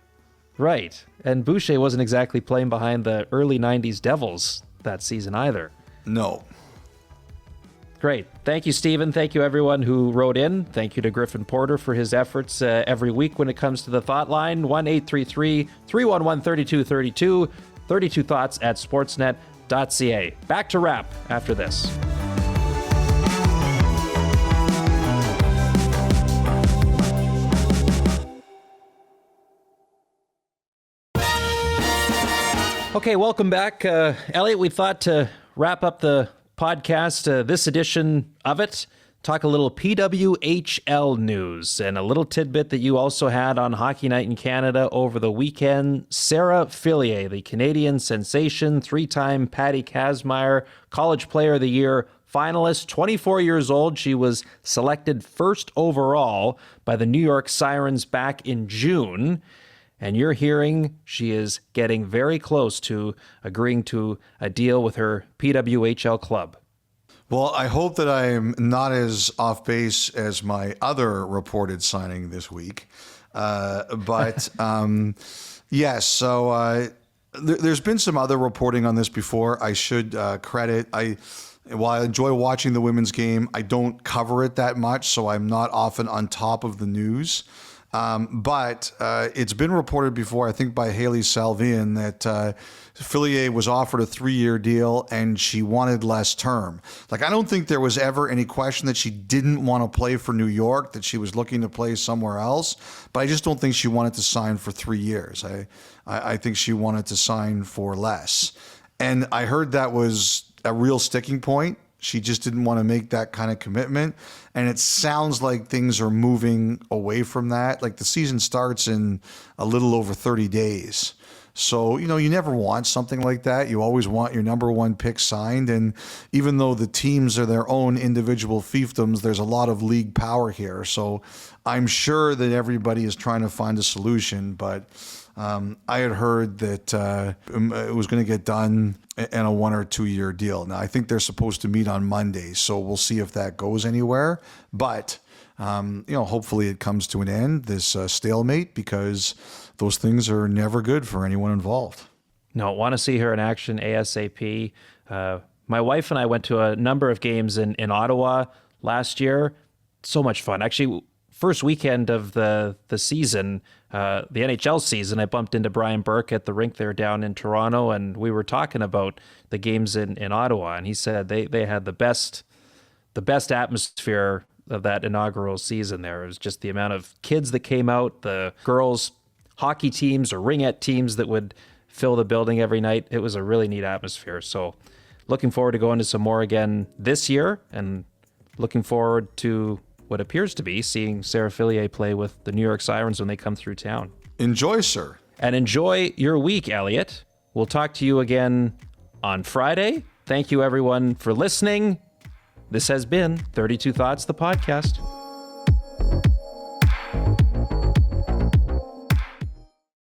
Speaker 2: Right. And Boucher wasn't exactly playing behind the early 90s Devils that season either.
Speaker 1: No.
Speaker 2: Great. Thank you, Stephen. Thank you, everyone who wrote in. Thank you to Griffin Porter for his efforts every week when it comes to the Thought Line. 1-833-311-3232. 32 Thoughts at sportsnet.ca. Back to wrap after this. Okay, welcome back. Elliotte, we thought to wrap up the podcast, this edition of it, talk a little PWHL news and a little tidbit that you also had on Hockey Night in Canada over the weekend. Sarah Fillier, the Canadian sensation, 3-time Patty Kazmaier College Player of the Year finalist, 24 years old. She was selected first overall by the New York Sirens back in June. And you're hearing she is getting very close to agreeing to a deal with her PWHL club.
Speaker 1: Well, I hope that I'm not as off base as my other reported signing this week. But yes, so there's been some other reporting on this before. I should credit. While I enjoy watching the women's game, I don't cover it that much, so I'm not often on top of the news. But it's been reported before, I think by Haley Salvian, that Fillier was offered a 3-year deal and she wanted less term. Like, I don't think there was ever any question that she didn't want to play for New York, that she was looking to play somewhere else. But I just don't think she wanted to sign for 3 years. I think she wanted to sign for less. And I heard that was a real sticking point. She just didn't want to make that kind of commitment. And it sounds like things are moving away from that. Like, the season starts in a little over 30 days. So, you never want something like that. You always want your number one pick signed. And even though the teams are their own individual fiefdoms, there's a lot of league power here. So I'm sure that everybody is trying to find a solution. But I had heard that it was going to get done in a 1 or 2 year deal. Now, I think they're supposed to meet on Monday, so we'll see if that goes anywhere. But, hopefully it comes to an end, this stalemate, because those things are never good for anyone involved.
Speaker 2: No, want to see her in action ASAP. My wife and I went to a number of games in Ottawa last year. So much fun. Actually, first weekend of the season, the NHL season, I bumped into Brian Burke at the rink there down in Toronto, and we were talking about the games in Ottawa, and he said they had the best atmosphere of that inaugural season there. It was just the amount of kids that came out, the girls' hockey teams or ringette teams that would fill the building every night. It was a really neat atmosphere. So looking forward to going to some more again this year, and looking forward to what appears to be seeing Sarah Fillier play with the New York Sirens when they come through town.
Speaker 1: Enjoy, sir.
Speaker 2: And enjoy your week, Elliotte. We'll talk to you again on Friday. Thank you, everyone, for listening. This has been 32 Thoughts, the podcast.